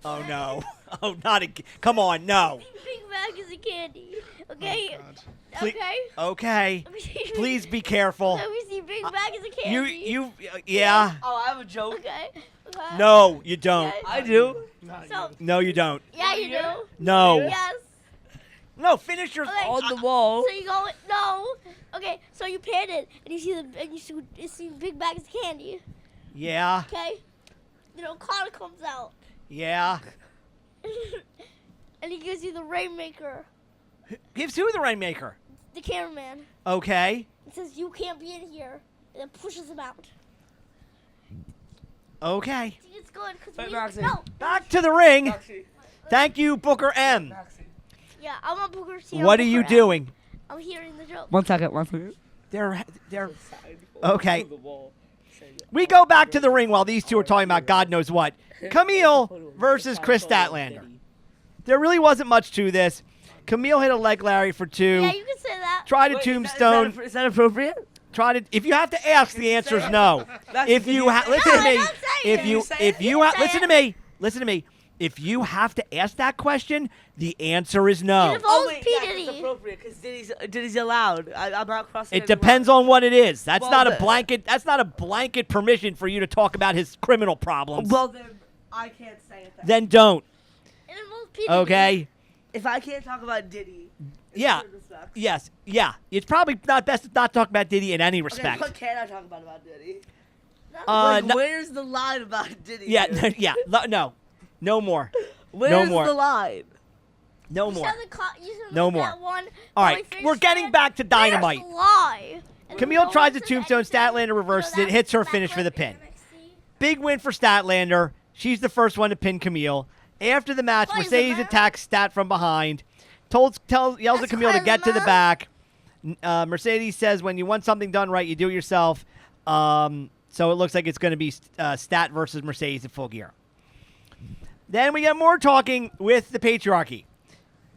B: Oh no. Oh, not again. Come on, no.
A: Big Maggie's candy. Okay.
B: Please-
A: Okay.
B: Okay.
A: We see-
B: Please be careful.
A: So we see Big Maggie's candy.
B: Yeah.
C: Oh, I have a joke.
A: Okay. Okay.
B: No, you don't.
A: Okay.
C: I do.
A: So
B: No, you don't.
A: yeah, you do.
B: No.
A: Yes.
B: No, finish your.
A: Okay.
C: On the wall.
A: So you go no. Okay. So you pan it and you see Big Maggie's candy.
B: Yeah.
A: Okay. Then Okada comes out
B: Yeah.
A: and he gives you the Rainmaker,
B: Gives who the Rainmaker?
A: the cameraman.
B: Okay.
A: He says you can't be in here, and then pushes him out.
B: Okay.
A: See, it's good because
C: Wait,
A: we
C: Maxie.
A: no.
B: Back to the ring.
C: Maxie.
B: Thank you, Booker M.
C: Maxie.
A: Yeah, I'm on Booker T.
B: What are you doing?
A: I'm hearing the joke.
C: 1 second. 1 second.
B: They're okay. We go back to the ring while these two are talking about God knows what. Camille versus Chris Statlander. There really wasn't much to this. Camille hit a leg Larry for 2.
A: Yeah, you can say that.
B: Tried a
C: Wait,
B: tombstone.
C: Is that appropriate?
B: If you have to ask, the answer is no. If you listen to
A: No,
B: me,
A: I don't say
B: if
A: it.
B: you
C: You say
B: if
C: it.
B: you
A: You
B: ha-
A: say
B: listen
A: it.
B: to me, listen to me. If you have to ask that question, the answer is no.
A: It involves P.
C: yeah,
A: Diddy.
C: it's appropriate because Diddy's allowed. I'm not crossing.
B: It depends on what it is. That's
C: Well,
B: not a
C: the-
B: blanket. That's not a blanket permission for you to talk about his criminal problems.
C: Well, then I can't say it.
B: Then don't.
A: It involves P. Diddy.
B: Okay.
C: If I can't talk about Diddy, it's
B: Yeah.
C: certain respects.
B: Yes. Yeah. It's probably not best to not talk about Diddy in any
C: Okay,
B: respect.
C: what can I talk about Diddy?
A: That's
B: No-
C: Where's the line about Diddy?
B: Yeah.
C: dude?
B: Yeah. No. No more.
C: Where's
B: more.
C: the line?
B: No
A: You
B: more.
A: said you said
B: No
A: that
B: more.
A: One,
B: All
A: when
B: right,
A: we
B: we're
A: finished
B: getting
A: it,
B: back to Dynamite.
A: Where's the lie? And
B: Camille
A: no
B: tries
A: one
B: the
A: said
B: tombstone.
A: anything.
B: Statlander reverses
A: So
B: it, hits her
A: that's
B: finish for the
A: back
B: pin.
A: in NXT.
B: Big win for Statlander. She's the first one to pin Camille. After the match,
A: Plays
B: Mercedes
A: the man.
B: attacks Stat from behind. Yells at
A: That's
B: Camille to
A: plays
B: get
A: the
B: to the
A: man.
B: back. Mercedes says, when you want something done right, you do it yourself. So it looks like it's going to be Stat versus Mercedes at Full Gear. Then we get more talking with the patriarchy.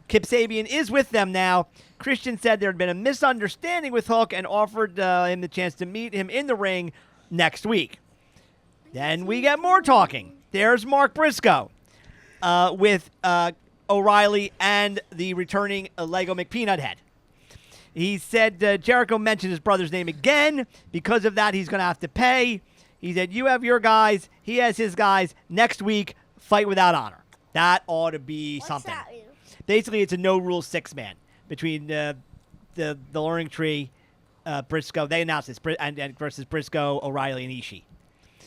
B: Kip Sabian is with them now. Christian said there had been a misunderstanding with Hook and offered him the chance to meet him in the ring next week. Then we get more talking. There's Mark Briscoe with O'Reilly and the returning Lego McPeanut Head. He said Jericho mentioned his brother's name again. Because of that, he's going to have to pay. He said, you have your guys. He has his guys. Next week, fight without honor. That ought to be
A: What's
B: something.
A: that mean?
B: Basically, it's a no-rule six-man between the Learning Tree, Briscoe. They announced this, and versus Briscoe, O'Reilly, and Ishii.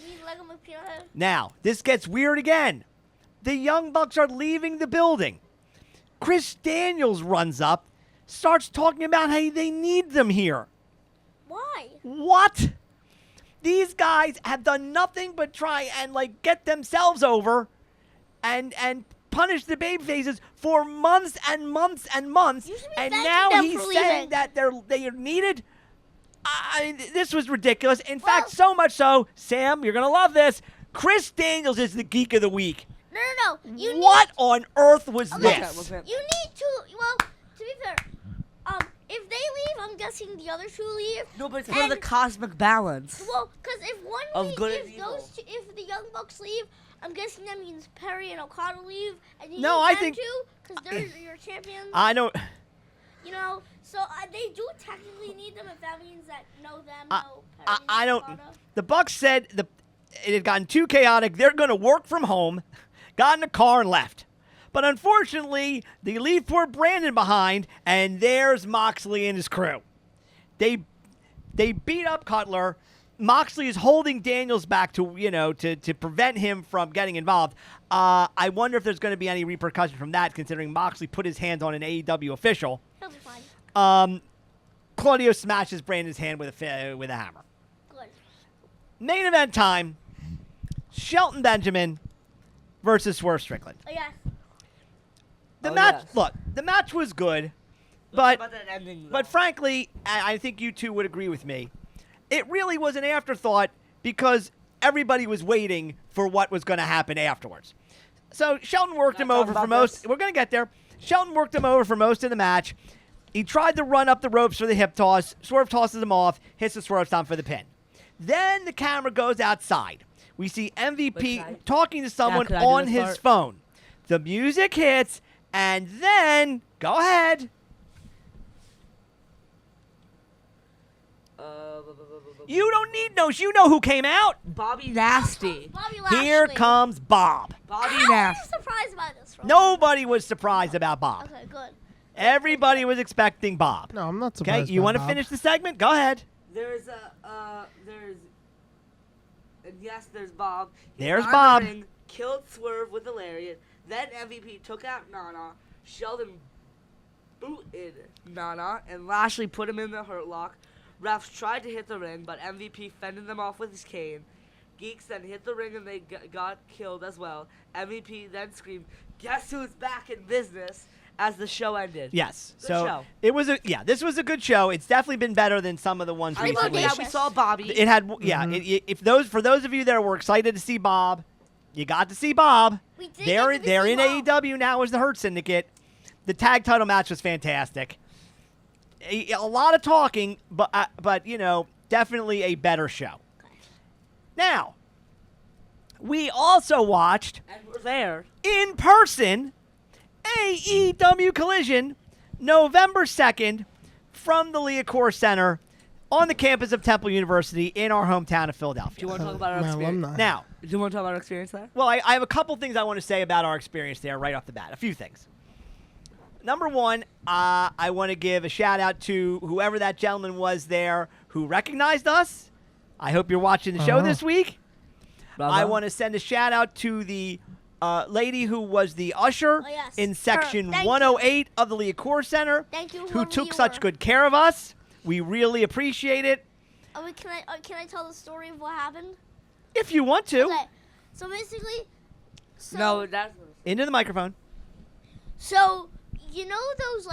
A: You mean Lego McPeanut Head?
B: Now, this gets weird again. The Young Bucks are leaving the building. Chris Daniels runs up, starts talking about how they need them here.
A: Why?
B: What? These guys have done nothing but try and get themselves over and punished the babyfaces for months and months and months,
A: You should be
B: and
A: thanking
B: now
A: them
B: he's
A: for
B: saying
A: leaving.
B: that they are needed. This was ridiculous. In fact, so much so, Sam, you're gonna love this. Chris Daniels is the Geek of the Week.
A: No. You
B: What on earth was
A: Okay.
B: this?
A: You need to. Well, to be fair, if they leave, I'm guessing the other two leave.
C: No, but it's for the cosmic balance.
A: Well, because if one
C: Of
A: leaves,
C: good
A: if
C: and evil.
A: if the Young Bucks leave, I'm guessing that means Perry and Okada leave, and you
B: No,
A: need
B: I
A: them
B: think-
A: too, because they're your champions.
B: I know.
A: You know, so they do technically need them if that means that no them,
B: I-
A: no Perry,
B: I
A: no
B: don't.
A: Okada.
B: The Bucks said it had gotten too chaotic. They're going to work from home. Got in a car and left. But unfortunately, they leave poor Brandon behind, and there's Moxley and his crew. They beat up Cutler. Moxley is holding Daniels back to prevent him from getting involved. I wonder if there's going to be any repercussion from that, considering Moxley put his hands on an AEW official.
A: He'll be fine.
B: Claudio smashes Brandon's hand with a hammer.
A: Good.
B: Main event time. Shelton Benjamin versus Swerve Strickland.
A: Oh, yes.
B: The
C: Oh,
B: match.
C: yes.
B: Look, the match was good,
C: But
B: but
C: that ending,
B: but frankly, I think you two would agree with me. It really was an afterthought because everybody was waiting for what was going to happen afterwards. So Shelton worked him
C: Can I talk
B: over for
C: about
B: most.
C: this?
B: We're going to get there. Shelton worked him over for most of the match. He tried to run up the ropes for the hip toss. Swerve tosses him off, hits the Swerve stomp for the pin. Then the camera goes outside. We see MVP
C: Wait, can I-
B: talking to someone
C: can I do
B: on
C: this
B: his
C: part?
B: phone. The music hits, and then go ahead. You don't need those. You know who came out.
C: Bobby Nasty.
A: Bobby Lashley.
B: Here comes Bob.
C: Bobby
A: I'm
C: Nasty.
A: surprised by this. Ron.
B: Nobody was surprised about Bob.
A: Okay, good.
B: Everybody was expecting Bob.
D: No, I'm not
B: Okay,
D: surprised.
B: you
D: by
B: want to
D: Bob.
B: finish the segment? Go ahead.
C: There's and yes, there's Bob. He
B: There's
C: got in the
B: Bob.
C: ring, killed Swerve with a lariat. Then MVP took out Nana. Sheldon booted Nana, and Lashley put him in the hurt lock. Refs tried to hit the ring, but MVP fended them off with his cane. Geeks then hit the ring, and they got killed as well. MVP then screamed, "Guess who's back in business?" as the show ended.
B: Yes.
C: Good
B: so
C: show.
B: it was this was a good show. It's definitely been better than some of the ones
C: I'm
B: recently.
C: glad we saw Bobby.
B: It had for those of you that were excited to see Bob, you got to see Bob.
A: We did
B: They're
A: get to
B: in
A: see Bob.
B: AEW now as the Hurt Syndicate. The tag title match was fantastic. A lot of talking, but definitely a better show. Now, we also watched
C: and we're there.
B: in person AEW Collision November 2nd from the Liacouras Center on the campus of Temple University in our hometown of
C: Do
B: Philadelphia.
C: you want to talk about our
D: My
C: experience?
D: alumni.
B: Now,
C: Do you want to talk about our experience there?
B: well, I have a couple things I want to say about our experience there right off the bat. A few things. Number one, I want to give a shout out to whoever that gentleman was there who recognized us. I hope you're watching the show
D: Uh-huh.
B: this week.
C: Bravo.
B: I want to send a shout out to the lady who was the usher
A: Oh, yes.
B: in
A: Her.
B: section
A: Thank
B: 108 of the Liacouras Center,
A: Thank you,
B: who
A: whoever
B: took
A: you
B: such
A: were.
B: good care of us. We really appreciate it.
A: Wait, can I tell the story of what happened?
B: If you want to,
A: Okay. So basically,
C: No, that's.
B: into the microphone.
A: So you know those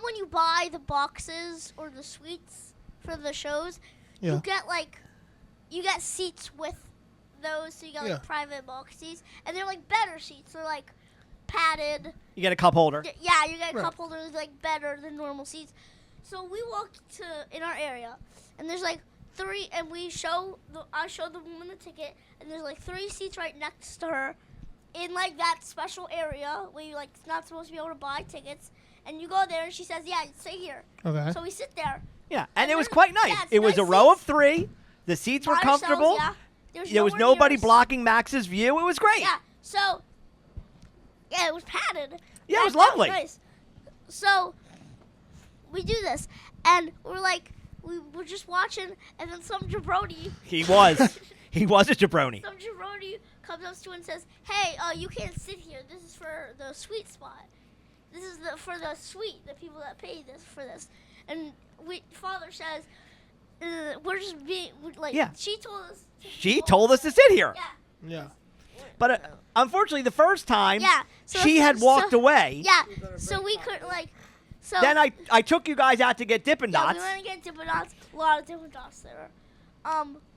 A: when you buy the boxes or the suites for the shows,
D: Yeah.
A: you get seats with those, so you get
D: Yeah.
A: private box seats, and they're better seats. They're padded.
B: You get a cup holder.
A: Yeah, you get
D: Right.
A: cup holders better than normal seats. So we walked in our area, and there's three, and I showed the woman the ticket, and there's three seats right next to her, in that special area where you not supposed to be able to buy tickets, and you go there, and she says, "Yeah, stay here."
D: Okay.
A: So we sit there.
B: Yeah, and
A: And
B: it was
A: there's-
B: quite nice.
A: yeah, it's
B: It was
A: nice
B: a row of
A: seats.
B: three. The seats were
A: by ourselves,
B: comfortable.
A: yeah.
B: There was
A: nowhere
B: nobody
A: near us.
B: blocking Max's view. It was great.
A: Yeah. So. Yeah, it was padded.
B: Yeah, it was
A: That
B: lovely.
A: nice. So we do this, and we were just watching, and then some jabroni.
B: He was. He was a jabroni.
A: Some jabroni comes up to and says, "Hey, you can't sit here. This is for the suite spot. This is for the suite. The people that pay this for this." And father says, "We're just being
B: Yeah.
A: She told us.
B: She told us to sit here.
A: Yeah.
D: Yeah.
B: But unfortunately, the first time,
A: Yeah. So
B: she had walked away.
A: Yeah. So we couldn't like. So
B: Then I took you guys out to get Dippin'
A: yeah,
B: Dots.
A: we went to get Dippin' Dots. A lot of Dippin' Dots there.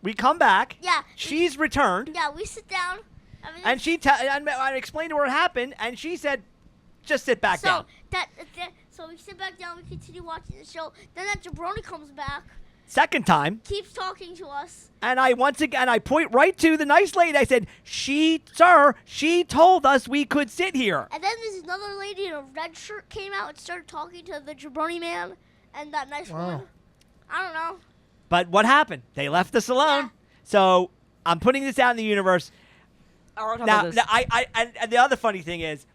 B: We come back.
A: Yeah.
B: She's returned.
A: Yeah. We sit down.
B: And I explained to her what happened, and she said, "Just sit back down."
A: So we sit back down. We continue watching the show. Then that jabroni comes back,
B: Second time,
A: keeps talking to us.
B: and I point right to the nice lady. I said, she told us we could sit here."
A: And then this another lady in a red shirt came out and started talking to the jabroni man and that nice
D: Wow.
A: woman. I don't know.
B: But what happened? They left us alone.
A: Yeah.
B: So I'm putting this out in the universe.
C: I want to talk
B: Now,
C: about this.
B: and the other funny thing is,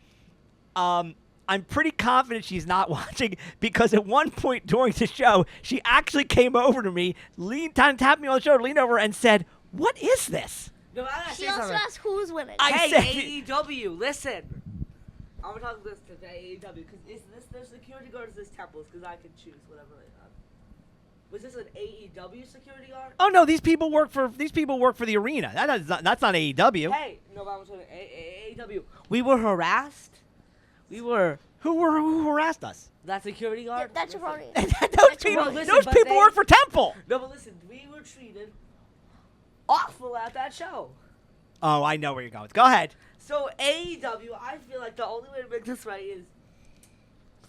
B: I'm pretty confident she's not watching because at one point during the show, she actually came over to me, tapped me on the shoulder, leaned over, and said, "What is this?"
C: No, I gotta
A: She
C: say
A: also
C: something.
A: asked who's winning.
B: I
C: Hey,
B: said-
C: AEW, listen. I'm gonna talk this to AEW because is this their security guard or is this Temple's? Because I can choose whatever they have. Was this an AEW security guard?
B: Oh no, these people work for the arena. That's not AEW.
C: Hey, no, but I'm talking AEW. We were harassed.
B: Who harassed us?
C: That security guard.
A: That's jabroni.
B: Those people work for Temple.
C: No, but listen, we were treated awful at that show.
B: Oh, I know where you're going. Go ahead.
C: So AEW, I feel like the only way to make this right is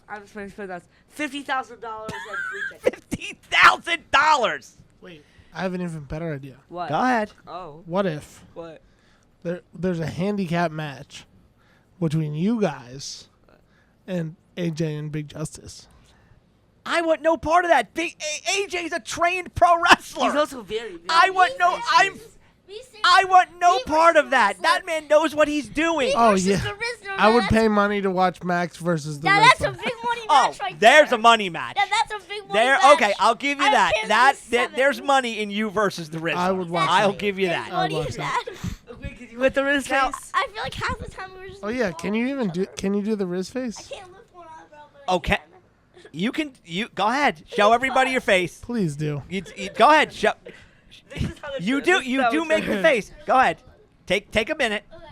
C: I'm just going to spend that $50,000 and free tickets.
B: $50,000.
D: Wait, I have an even better idea.
C: What?
B: Go ahead.
C: Oh,
D: What if
C: what?
D: there's a handicap match between you guys and AJ and Big Justice?
B: I want no part of that. AJ's a trained pro wrestler.
C: He's also very.
B: I want no. I want no part of that. That man knows what he's doing.
D: Oh,
A: versus
D: yeah.
A: the Rizzler,
D: I
A: man,
D: would
A: that's-
D: pay money to watch Max versus the
A: Now that's a
D: Rizzler.
A: big money
B: Oh,
A: match right there.
B: there's a money match.
A: Yeah, that's a big money
B: There,
A: match.
B: okay, I'll give you
A: I don't
B: that.
A: care if it's
B: There's
A: seven.
B: money in you versus the Rizzler.
D: I would watch
B: I'll
D: that.
B: give you
A: There's
B: that.
A: money
D: watch
A: in
D: that.
A: that.
C: Wait, can you with the wrist
B: Now-
C: face?
A: I feel like half the time we were just.
D: Oh yeah, can you even do? Can you do the Riz
A: I
D: face?
A: can't lift one eyebrow, but I
B: Okay.
A: can.
B: You go ahead. Show everybody your face.
D: Please do.
B: You go ahead. Show.
C: This is how the
B: You
C: show-
B: do.
C: this is
B: You
C: how
B: do
C: it's
B: make the
C: done.
B: face. Go ahead. Take a minute.
A: Okay.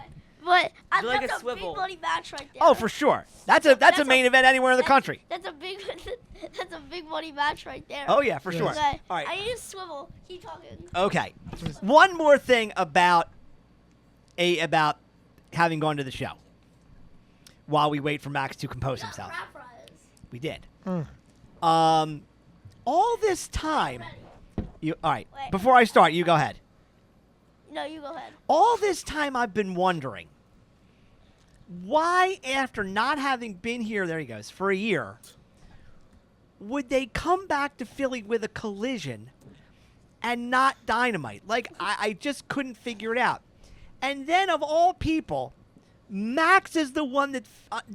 A: But
C: Do like
A: that's
C: a
A: a
C: swivel.
A: big money match right there.
B: Oh, for sure. That's a main event anywhere in the country.
A: That's a big. That's a big money match right there.
B: Oh yeah, for sure.
A: Okay.
B: All right.
A: I need a swivel. Keep talking.
B: Okay. One more thing about having gone to the show while we wait for Max to compose himself.
A: Rap fries.
B: We did.
D: Mm.
B: All this time.
A: Ready.
B: All right.
A: Wait.
B: Before I start, you go ahead.
A: No, you go ahead.
B: All this time I've been wondering why, after not having been here, there he goes, for a year, would they come back to Philly with a Collision and not Dynamite? Like, I just couldn't figure it out. And then, of all people, Max is the one that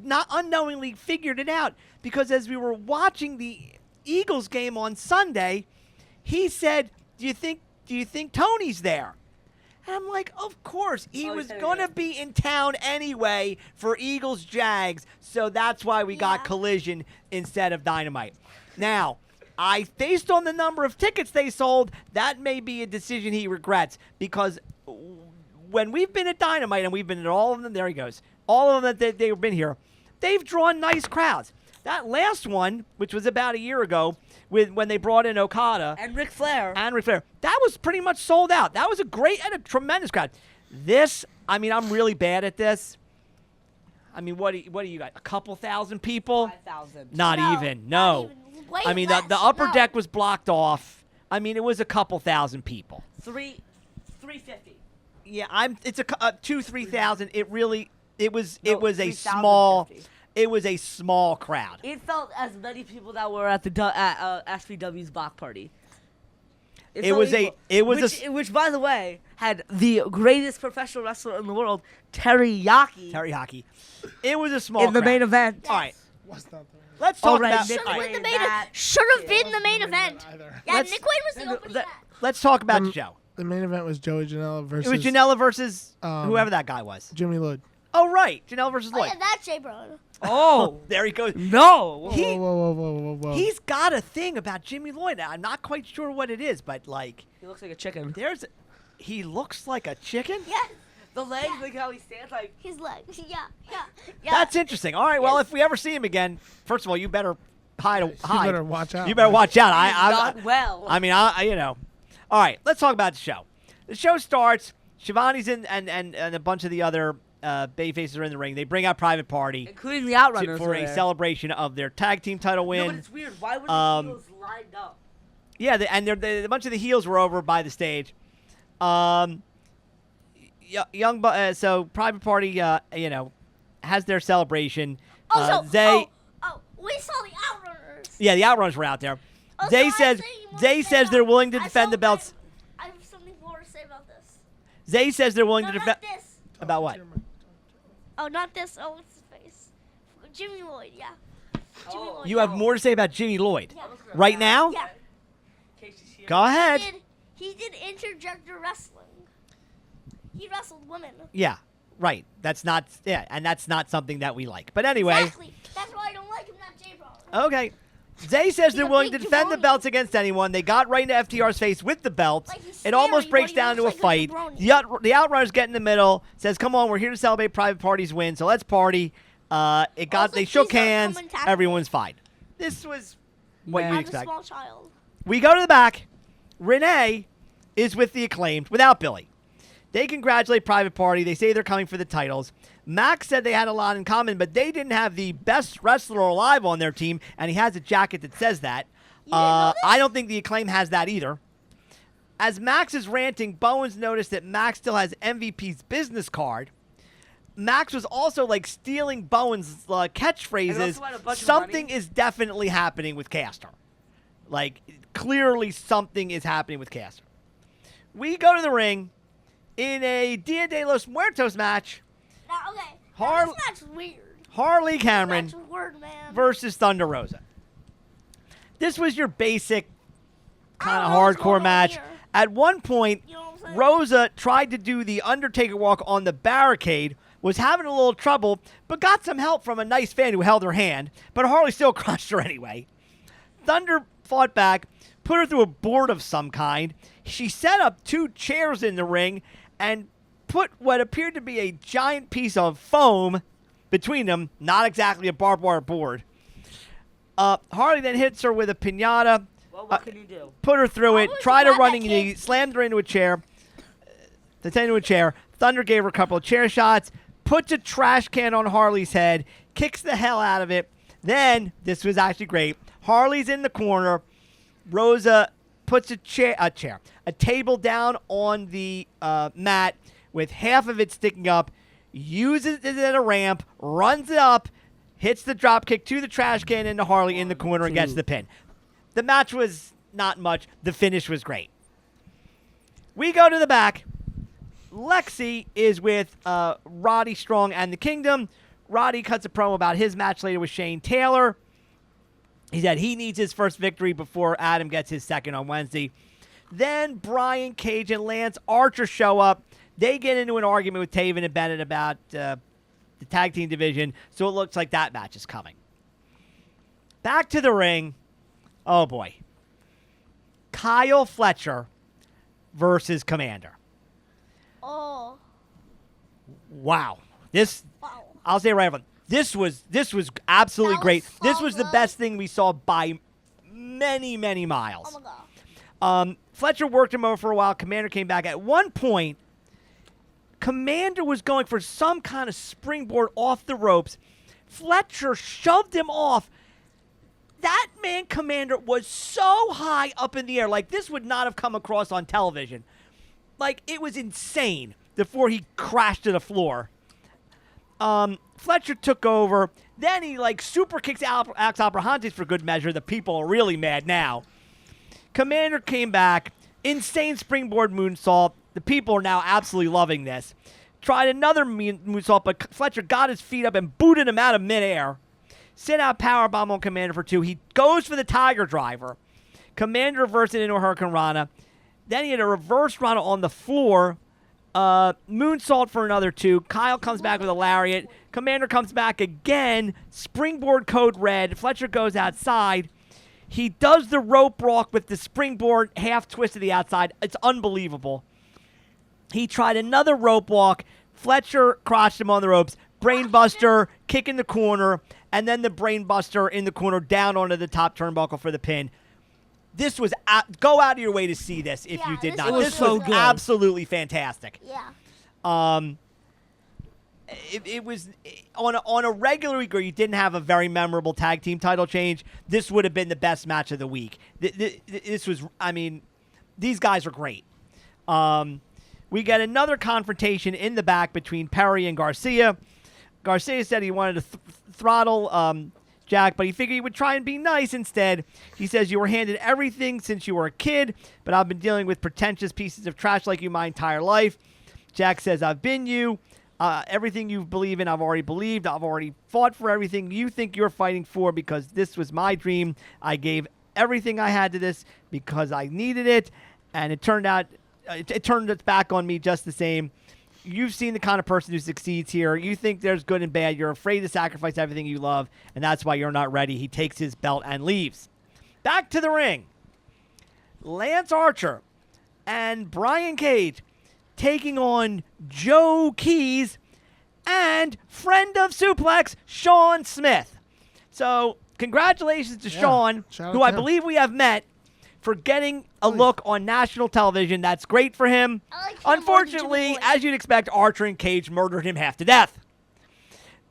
B: not unknowingly figured it out, because as we were watching the Eagles game on Sunday, he said, do you think Tony's there? And I'm like, of course. He
C: Oh,
B: was
C: he's
B: going to
C: there.
B: be in town anyway for Eagles Jags, so that's why we got
A: Yeah.
B: Collision instead of Dynamite. Now, based on the number of tickets they sold, that may be a decision he regrets, because when we've been at Dynamite, and we've been at all of them, there he goes, all of them that they've been here, they've drawn nice crowds. That last one, which was about a year ago, when they brought in Okada
C: And Ric Flair.
B: and Ric Flair, that was pretty much sold out. That was a great and a tremendous crowd. This, I mean, I'm really bad at this. I mean, what do you got? A couple thousand people?
C: 5,000.
B: Not
A: No,
B: even.
A: not
B: No.
A: even. Way
B: I mean,
A: less.
B: the upper
A: No.
B: deck was blocked off. I mean, it was a couple thousand people.
C: 350.
B: Yeah, it's a 2,000-3,000. It was
C: No,
B: a small
C: 3,050.
B: it was a small crowd.
C: It felt as many people that were at the SVW's block party.
B: It was
C: which, by the way, had the greatest professional wrestler in the world, Teriyaki,
B: Teriyaki. It was a small
C: in the
B: crowd.
C: main event.
B: All right,
D: What's not the
B: let's talk
C: Alright,
B: about
C: Nick
A: Should have
C: Wayne,
A: been the main.
C: that-
A: Should have been the main event.
D: either.
A: Yeah,
B: Let's-
A: Nick Wayne was the opening
C: that-
A: match.
B: let's talk about
D: Um,
B: the show.
D: The main event was Joey Janela versus
B: It was Janela versus
D: Um,
B: whoever that guy was.
D: Jimmy Lloyd.
B: Oh right, Janela versus
A: Oh
B: Lloyd.
A: yeah, that's Jay Brown.
C: Oh
B: There he goes.
C: no!
B: He-
D: Whoa.
B: He's got a thing about Jimmy Lloyd. I'm not quite sure what it is, but like,
C: He looks like a chicken.
B: he looks like a chicken.
A: Yeah.
C: The legs, like how he stands, like.
A: His legs. Yeah.
B: That's interesting. All right. Well, if we ever see him again, first of all, you better hide.
D: You better watch out.
B: You better watch out.
C: Not well.
B: I mean, All right. Let's talk about the show. The show starts. Shivani's in, and a bunch of the other Bay faces are in the ring. They bring out Private Party,
C: including the Outrunners,
B: for a celebration of their tag team title win.
C: No, but it's weird. Why were the heels lined up?
B: Yeah, a bunch of the heels were over by the stage. So Private Party, has their celebration.
A: We saw the Outrunners.
B: Yeah, the Outrunners were out there.
A: Also,
B: Zay
A: I
B: says
A: think you wanna
B: Zay
A: say
B: says they're
A: about-
B: willing to
A: I
B: defend
A: saw
B: the belts.
A: I have something more to say about this.
B: Zay says they're willing
A: No,
B: to
A: not
B: defend.
A: this.
B: About what?
A: Oh, not this. Oh, what's his face? Jimmy Lloyd. Yeah. Jimmy
C: Oh.
A: Lloyd.
B: You have more to say about Jimmy Lloyd
A: Yeah.
B: right now?
A: Yeah.
C: Casey's here.
B: Go ahead.
A: He did intergender wrestling. He wrestled women.
B: Yeah, right. That's not. Yeah, and that's not something that we like. But anyway.
A: Exactly. That's why I don't like him, not J Bro.
B: Okay. Zay says
A: He's
B: they're
A: a
B: willing to
A: big
B: defend the
A: jabroni.
B: belts against anyone. They got right into FTR's face with the belts.
A: Like he's
B: It almost
A: scary,
B: breaks
A: but he
B: down to a
A: looks
B: fight.
A: like a jabroni.
B: The Outrunners get in the middle. Says, "Come on, we're here to celebrate Private Party's win. So let's party."
A: Also,
B: They shook
A: please don't
B: hands.
A: come and tackle
B: Everyone's fine. This was what
C: Yeah.
B: you
A: I'm a
B: expect.
A: small child.
B: We go to the back. Renee is with the Acclaimed without Billy. They congratulate Private Party. They say they're coming for the titles. Max said they had a lot in common, but they didn't have the best wrestler alive on their team, and he has a jacket that says that.
A: You didn't know this?
B: I don't think the Acclaim has that either. As Max is ranting, Bowens noticed that Max still has MVP's business card. Max was also like stealing Bowens' catchphrases.
C: And also had a bunch of
B: Something
C: money.
B: is definitely happening with Caster. Like, clearly something is happening with Caster. We go to the ring in a Dia de los Muertos match.
A: Now, okay.
B: Har-
A: Now, this match is weird.
B: Harley Cameron
A: This match is weird, man.
B: versus Thunder Rosa. This was your basic kind
A: I
B: of
A: don't know what's
B: hardcore
A: going on
B: match.
A: here.
B: At one point,
A: You know what I'm saying?
B: Rosa tried to do the Undertaker walk on the barricade, was having a little trouble, but got some help from a nice fan who held her hand, but Harley still crushed her anyway. Thunder fought back, put her through a board of some kind. She set up 2 chairs in the ring and put what appeared to be a giant piece of foam between them, not exactly a barbed wire board. Harley then hits her with a piñata,
C: Well, what can you do?
B: put her through it,
A: would
B: tried
A: you
B: a
A: grab
B: running
A: that
B: knee,
A: kid?
B: slammed her into a chair. Thunder gave her a couple of chair shots, puts a trash can on Harley's head, kicks the hell out of it. Then, this was actually great, Harley's in the corner. Rosa puts a table down on the mat with half of it sticking up, uses it as a ramp, runs it up, hits the drop kick to the trash can into Harley in the corner and gets the pin. The match was not much. The finish was great. We go to the back. Lexi is with Roddy Strong and the Kingdom. Roddy cuts a promo about his match later with Shane Taylor. He said he needs his first victory before Adam gets his second on Wednesday. Then Brian Cage and Lance Archer show up. They get into an argument with Taven and Bennett about the tag team division, so it looks like that match is coming. Back to the ring. Oh, boy. Kyle Fletcher versus Commander.
A: Oh,
B: Wow.
A: wow.
B: I'll say right up front. This was absolutely
A: That was
B: great.
A: so
B: This was the
A: good.
B: best thing we saw by many, many miles.
A: Oh, my God.
B: Fletcher worked him over for a while. Commander came back. At one point, Commander was going for some kind of springboard off the ropes. Fletcher shoved him off. That man, Commander, was so high up in the air. Like, this would not have come across on television. Like, it was insane before he crashed to the floor. Fletcher took over. Then he, super kicks Alex Abrahantes for good measure. The people are really mad now. Commander came back. Insane springboard moonsault. The people are now absolutely loving this. Tried another moonsault, but Fletcher got his feet up and booted him out of midair. Sent out powerbomb on Commander for 2. He goes for the Tiger Driver. Commander reversed it into a Hurricane Rana. Then he had a reverse Rana on the floor. Moonsault for another 2. Kyle comes back with a lariat. Commander comes back again. Springboard code red. Fletcher goes outside. He does the rope walk with the springboard half twist to the outside. It's unbelievable. He tried another rope walk. Fletcher crotched him on the ropes. Brainbuster, kick in the corner, and then the brainbuster in the corner down onto the top turnbuckle for the pin. This was go out of your way to see this if
A: Yeah,
B: you did
A: this
B: not.
C: was
B: This
C: so
B: was
C: good.
B: absolutely fantastic.
A: Yeah.
B: It was on a regular week where you didn't have a very memorable tag team title change. This would have been the best match of the week. This was, I mean, these guys are great. We get another confrontation in the back between Perry and Garcia. Garcia said he wanted to throttle Jack, but he figured he would try and be nice instead. He says, you were handed everything since you were a kid, but I've been dealing with pretentious pieces of trash like you my entire life. Jack says, I've been you. Everything you believe in, I've already believed. I've already fought for everything you think you're fighting for because this was my dream. I gave everything I had to this because I needed it, and it turned out it turned its back on me just the same. You've seen the kind of person who succeeds here. You think there's good and bad. You're afraid to sacrifice everything you love, and that's why you're not ready. He takes his belt and leaves. Back to the ring. Lance Archer and Brian Cage taking on Joe Keys and friend of Suplex, Sean Smith. So, congratulations to Sean,
D: shout out
B: who
D: to
B: I
D: him.
B: believe we have met, for getting a look on national television. That's great for him.
A: I like him more than
B: Unfortunately,
A: Jimmy Boy.
B: as you'd expect, Archer and Cage murdered him half to death.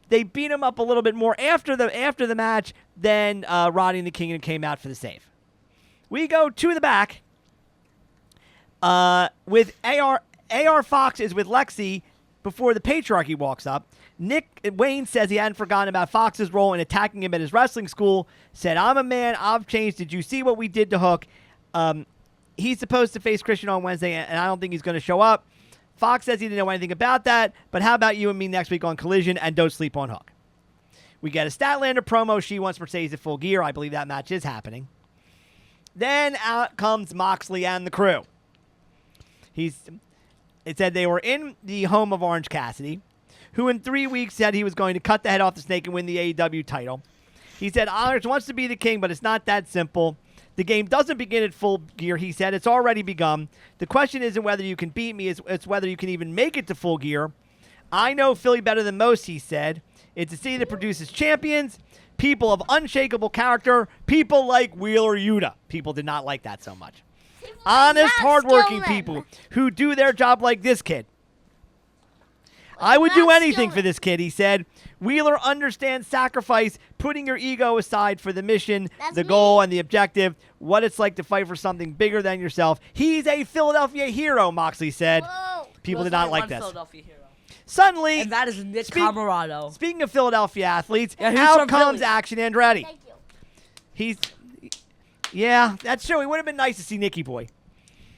B: They beat him up a little bit more after the match. Then Roddy and the Kingdom came out for the save. We go to the back with AR Fox is with Lexi before the patriarchy walks up. Nick Wayne says he hadn't forgotten about Fox's role in attacking him at his wrestling school. Said, I'm a man. I've changed. Did you see what we did to Hook? He's supposed to face Christian on Wednesday, and I don't think he's going to show up. Fox says he didn't know anything about that, but how about you and me next week on Collision, and don't sleep on Hook. We get a Statlander promo. She wants Mercedes at Full Gear. I believe that match is happening. Then out comes Moxley and the crew. It said they were in the home of Orange Cassidy, who in 3 weeks said he was going to cut the head off the snake and win the AEW title. He said Orange wants to be the king, but it's not that simple. The game doesn't begin at Full Gear, he said. It's already begun. The question isn't whether you can beat me, it's whether you can even make it to Full Gear. I know Philly better than most, he said. It's a city that produces champions, people of unshakable character, people like Wheeler Yuta. People did not like that so much. Honest,
A: Matt
B: hardworking
A: Skillman.
B: people who do their job like this kid. I would do
A: Matt
B: anything for
A: Skillman.
B: this kid, he said. Wheeler understands sacrifice, putting your ego aside for the mission,
A: That's
B: the
A: me.
B: goal, and the objective, what it's like to fight for something bigger than yourself. He's a Philadelphia hero, Moxley said.
A: Whoa.
B: People
C: There's
B: did not
C: only
B: like
C: one
B: this.
C: Philadelphia hero.
B: Suddenly,
C: And that is Nick
B: Speak-
C: Camarado.
B: speaking of Philadelphia athletes,
C: Yeah, he's
B: out
C: from
B: comes
C: Philly.
B: Action Andretti.
A: Thank you.
B: Yeah, that's true. It would have been nice to see Nicky Boy.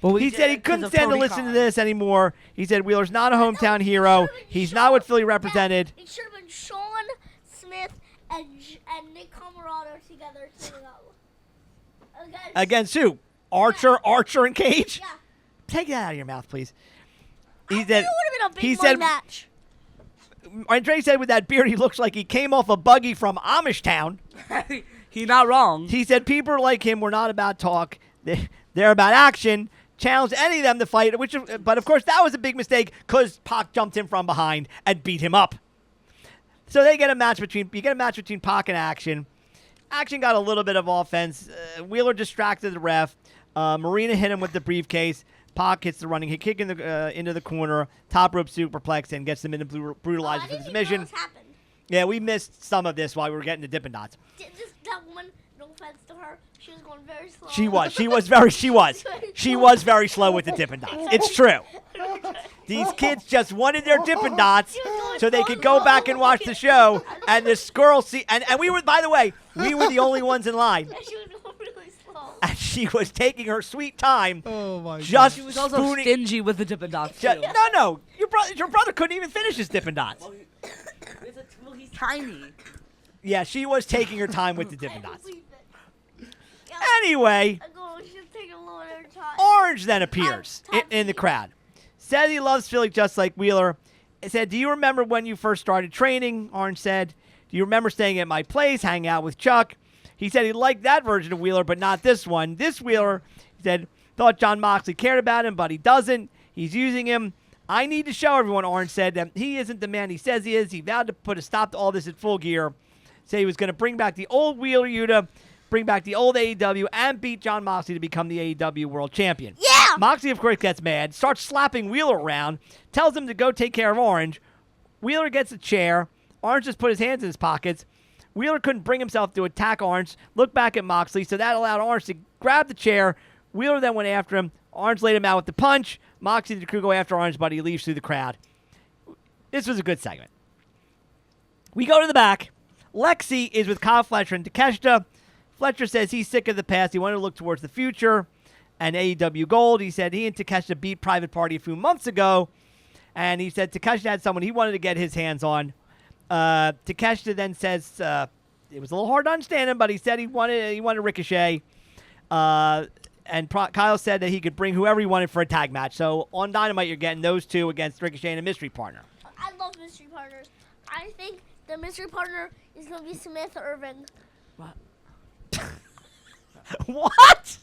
C: But we
B: He
C: did
B: said
C: it
B: he
C: 'cause
B: couldn't
C: of
B: stand to
C: Tony
B: listen to
C: Khan.
B: this anymore. He said Wheeler's not a hometown hero. He's not what Philly represented.
A: It should have been Sean Smith and Nick Camarado together teaming up.
B: Against who? Archer, and Cage?
A: Yeah.
B: Take that out of your mouth, please.
A: I
B: He
A: think
B: said,
A: it would have been a
B: he
A: big money
B: said,
A: match.
B: Andre said with that beard, he looks like he came off a buggy from Amish Town.
C: He not wrong.
B: He said people like him were not about talk. They're about action. Challenged any of them to fight, but of course that was a big mistake because Pac jumped him from behind and beat him up. So you get a match between Pac and Action. Action got a little bit of offense. Wheeler distracted the ref. Marina hit him with the briefcase. Pac hits the running kick into the corner. Top rope superplex and gets them into
A: I
B: brutalized for
A: didn't
B: the
A: even know
B: submission.
A: this happened.
B: Yeah, we missed some of this while we were getting the Dippin' Dots.
A: That woman, no offense to her, she was going very slow.
B: She was very slow with the Dippin' Dots. It's true. These kids just wanted their Dippin' Dots so they could go back and watch the show. And this girl, and we were, by the way, we were the only ones in line.
A: She was going really slow.
B: And she was taking her sweet time.
D: Oh my
B: Just
C: He was also
B: spooning.
C: stingy with the Dippin' Dots, too.
B: No. Your brother couldn't even finish his Dippin' Dots.
C: Well, he's tiny.
B: Yeah, she was taking her time with the Dippin' Dots.
A: Believe it. Yeah,
B: Anyway,
A: I'm going to take a little bit of time.
B: Orange then appears
A: Time
B: in the
A: to-
B: crowd. Said he loves Philly just like Wheeler. He said, do you remember when you first started training? Orange said, do you remember staying at my place, hanging out with Chuck? He said he liked that version of Wheeler, but not this one. This Wheeler, he said, thought John Moxley cared about him, but he doesn't. He's using him. I need to show everyone, Orange said, that he isn't the man he says he is. He vowed to put a stop to all this at Full Gear. Say he was going to bring back the old Wheeler Yuta, bring back the old AEW, and beat John Moxley to become the AEW World Champion.
A: Yeah!
B: Moxley, of course, gets mad, starts slapping Wheeler around, tells him to go take care of Orange. Wheeler gets a chair. Orange just put his hands in his pockets. Wheeler couldn't bring himself to attack Orange, look back at Moxley, so that allowed Orange to grab the chair. Wheeler then went after him. Orange laid him out with the punch. Moxley and the crew go after Orange, but he leaves through the crowd. This was a good segment. We go to the back. Lexi is with Kyle Fletcher and Takeshita. Fletcher says he's sick of the past. He wanted to look towards the future and AEW Gold. He said he and Takeshita beat Private Party a few months ago. And he said Takeshita had someone he wanted to get his hands on. Takeshita then says it was a little hard to understand him, but he said he wanted Ricochet. Kyle said that he could bring whoever he wanted for a tag match. So on Dynamite, you're getting those two against Ricochet and a mystery partner.
A: I love mystery partners. I think the mystery partner is going to be Samantha Irvin.
B: What?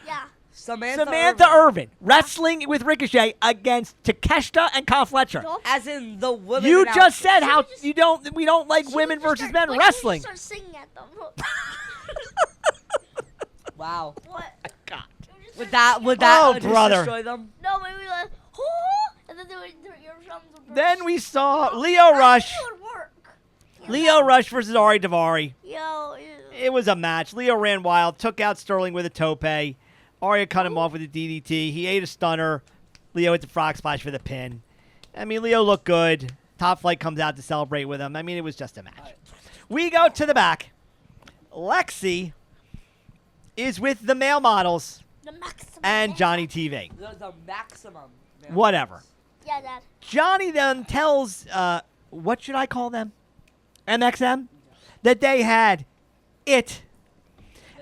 A: Yeah.
C: Samantha
B: Irvin wrestling with Ricochet against Takeshita and Kyle Fletcher.
A: Nope.
C: As in the women.
B: You
C: announcer.
B: just said how we don't like
A: She
B: women
A: would just
B: versus
A: start-
B: men
A: like,
B: wrestling.
A: She would just start singing at them.
C: Wow.
A: What?
B: God.
C: Would that
B: Oh,
C: just
B: brother.
C: destroy them?
A: No, maybe like, oh, and then their eardrums would burst.
B: Then we saw Leo Rush.
A: It would work.
B: Leo Rush versus Ari Daivari.
A: Yo,
B: It was a match. Leo ran wild, took out Sterling with a tope. Arya cut him off with a DDT. He ate a stunner. Leo hit the frog splash for the pin. I mean, Leo looked good. Top Flight comes out to celebrate with him. I mean, it was just a match.
C: Right.
B: We go to the back. Lexi is with the male models
A: the maximum.
B: and Johnny TV.
C: The maximum. Man.
B: Whatever.
A: Yeah, Dad.
B: Johnny then tells, what should I call them? MXM? That they had it.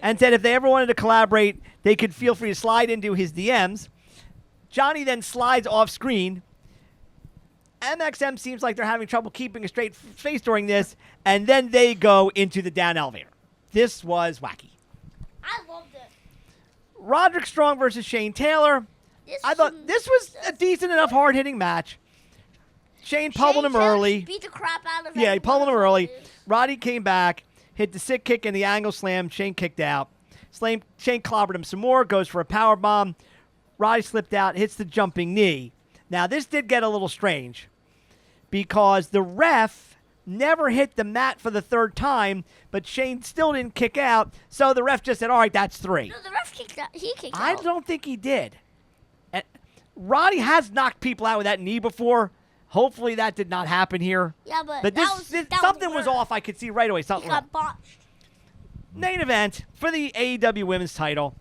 B: And said if they ever wanted to collaborate, they could feel free to slide into his DMs. Johnny then slides off screen. MXM seems like they're having trouble keeping a straight face during this. And then they go into the down elevator. This was wacky.
A: I loved it.
B: Roderick Strong versus Shane Taylor. I thought this was a decent enough hard-hitting match. Shane pummeled him early.
A: Beat the crap out of
B: Yeah, he pummeled him
A: everyone.
B: early. Roddy came back, hit the sick kick and the angle slam. Shane kicked out. Shane clobbered him some more, goes for a power bomb. Roddy slipped out, hits the jumping knee. Now, this did get a little strange because the ref never hit the mat for the third time, but Shane still didn't kick out, so the ref just said, all right, that's 3.
A: No, the ref kicked out. He kicked
B: I
A: out.
B: don't think he did. Roddy has knocked people out with that knee before. Hopefully that did not happen here.
A: Yeah, but
B: But something was
A: weird.
B: off. I could see right away.
A: He
B: Something
A: got botched.
B: Main event for the AEW Women's title.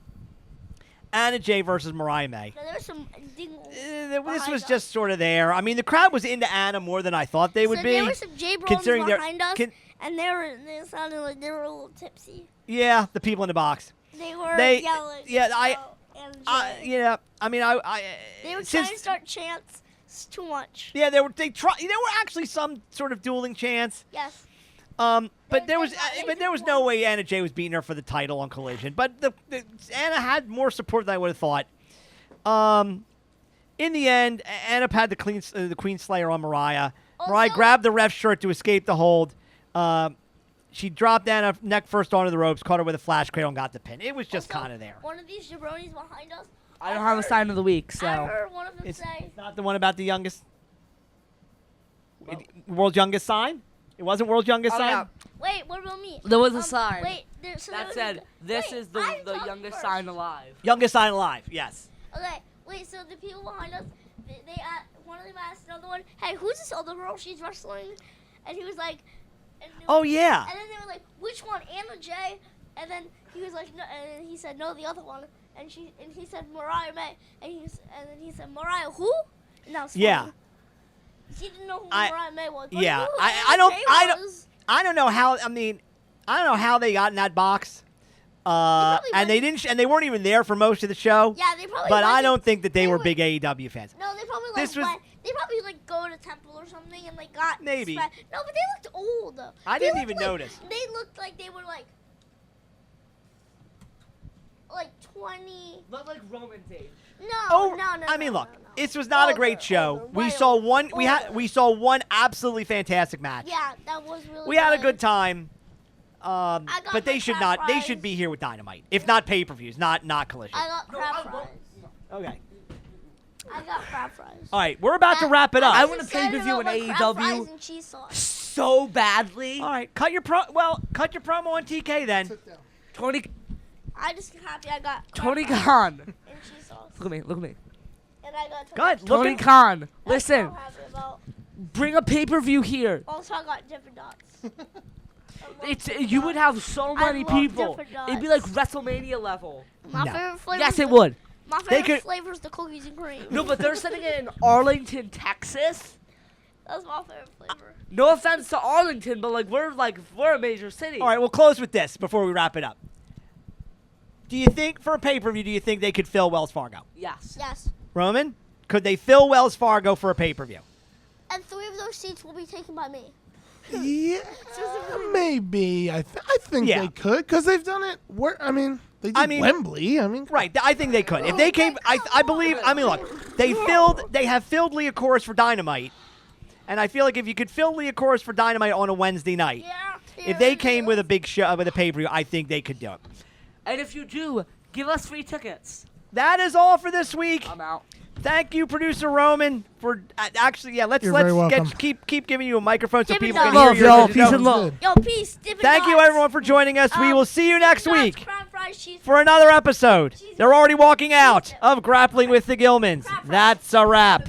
B: Anna Jay versus Mariah May.
A: No, there was some dingles.
B: This
A: behind
B: was
A: us.
B: just sort of there. I mean, the crowd was into Anna more than I thought they would
A: So
B: be.
A: there were some J-Bros
B: considering they're-
A: behind us,
B: con-
A: and they sounded like they were a little tipsy.
B: Yeah, the people in the box.
A: They were yelling.
B: Yeah,
A: about Anna Jay.
B: yeah. I mean,
A: They were
B: since-
A: trying to start chants. It's too much.
B: Yeah, there were actually some sort of dueling chants.
A: Yes.
B: But
A: They-
B: there was
A: they
B: there was no way Anna Jay was beating her for the title on Collision. But Anna had more support than I would have thought. In the end, Anna had the Queen Slayer on Mariah. Mariah
A: Also-
B: grabbed the ref's shirt to escape the hold. She dropped Anna neck first onto the ropes, caught her with a flash cradle, and got the pin. It was just
A: Also,
B: kind of there.
A: One of these jabronis behind us.
C: I don't have a sign of the week,
A: I
C: so
A: heard one of them
B: It's
A: say,
B: not the one about the youngest, world's youngest sign. It wasn't world's youngest
C: Oh,
B: sign.
C: yeah.
A: "Wait, what about me?"
C: There was a sign
A: Wait, so there
C: that
A: was
C: said, "This
A: wait,
C: is
A: I'm
C: the
A: talking
C: youngest
A: first.
C: sign alive."
B: Youngest sign alive. Yes.
A: Okay, wait. So the people behind us, one of them asked another one, "Hey, who's this other girl? She's wrestling," and he was like,
B: Oh yeah.
A: And then they were like, "Which one, Anna Jay?" And then he was like, "No," and he said, "No, the other one." And he said Mariah May, and then he said Mariah who? And that was funny.
B: Yeah.
A: He didn't know who
B: I-
A: Mariah May was.
B: yeah,
A: He knew who
B: I
A: Anna
B: don't-
A: Jay
B: I don't-
A: was.
B: I don't know how. I mean, I don't know how they got in that box.
A: probably
B: And they
A: went-
B: didn't. And they weren't even there for most of the show.
A: Yeah, they probably.
B: But I
A: went
B: don't think that they
A: they
B: were
A: were-
B: big AEW fans.
A: No, they probably
B: This was-
A: They probably like go to temple or something and like got.
B: Maybe.
A: No, but they looked old.
B: I
A: They
B: didn't
A: looked
B: even
A: like-
B: notice.
A: They looked like they were like. like 20.
C: Look like Roman's age.
A: No, no.
B: I mean,
A: no,
B: look,
A: no, no.
B: this was not a great
A: Older,
B: show.
A: older,
B: We
A: way
B: saw
A: older,
B: one.
A: older.
B: We saw one absolutely fantastic match.
A: Yeah, that was really.
B: We had a good time.
A: got
B: But they
A: my
B: should
A: crab
B: not. They
A: fries.
B: should be here with Dynamite, if not pay-per-views, not Collision.
A: I got crab fries.
B: Okay.
A: I got crab fries.
B: All right, we're about to wrap it up.
C: I
A: I'm
C: want a
A: excited
C: pay-per-view
A: about
C: in
A: my crab
C: AEW.
A: fries and cheese sauce.
C: So badly.
B: All right, cut your promo on TK then.
D: Sit down.
C: Tony
A: I just happy I got crab
C: Tony
A: fries
C: Khan.
A: and cheese sauce.
C: Look at me. Look at me.
A: And I got
B: Go ahead,
C: Tony
B: look.
C: Khan.
A: That's
C: Listen.
A: what I'm happy about.
C: Bring a pay-per-view here.
A: Also, I got Dippin' Dots.
C: You would have so
A: I
C: many
A: love
C: people.
A: Dippin'
C: It'd be
A: Dots.
C: like WrestleMania level.
A: My
B: No.
A: favorite flavor.
C: Yes, it would.
A: My
B: They
A: favorite
B: could-
A: flavor is the cookies and cream.
C: No, but they're sitting in Arlington, Texas.
A: That's my favorite flavor.
C: No offense to Arlington, but we're a major city.
B: All right, we'll close with this before we wrap it up. Do you think for a pay-per-view, do you think they could fill Wells Fargo?
C: Yes.
A: Yes.
B: Roman, could they fill Wells Fargo for a pay-per-view?
A: And 3 of those seats will be taken by me.
D: Yeah, maybe. I think
B: Yeah.
D: they could because they've done it. They did Wembley.
B: Right, I think they could. If they came, I believe. I mean, look, they have filled Liacourse for Dynamite, and I feel like if you could fill Liacourse for Dynamite on a Wednesday night,
A: Yeah.
B: if they came with a big show with a pay-per-view, I think they could do it.
C: And if you do, give us free tickets.
B: That is all for this week.
C: I'm out.
B: Thank you, producer Roman, for actually. Yeah, let's
D: You're very welcome.
B: keep giving you a microphone so
A: Dippin'
B: people can
A: Dots.
B: hear
C: Love,
B: you.
C: y'all. Peace and love.
A: Yo, peace. Dippin'
B: Thank you,
A: Dots.
B: everyone, for joining us. We will see you next
A: Dippin'
B: week
A: Dots, crab fries, cheese
B: for another episode. They're already walking out of Grappling with the Gilmans. That's a wrap.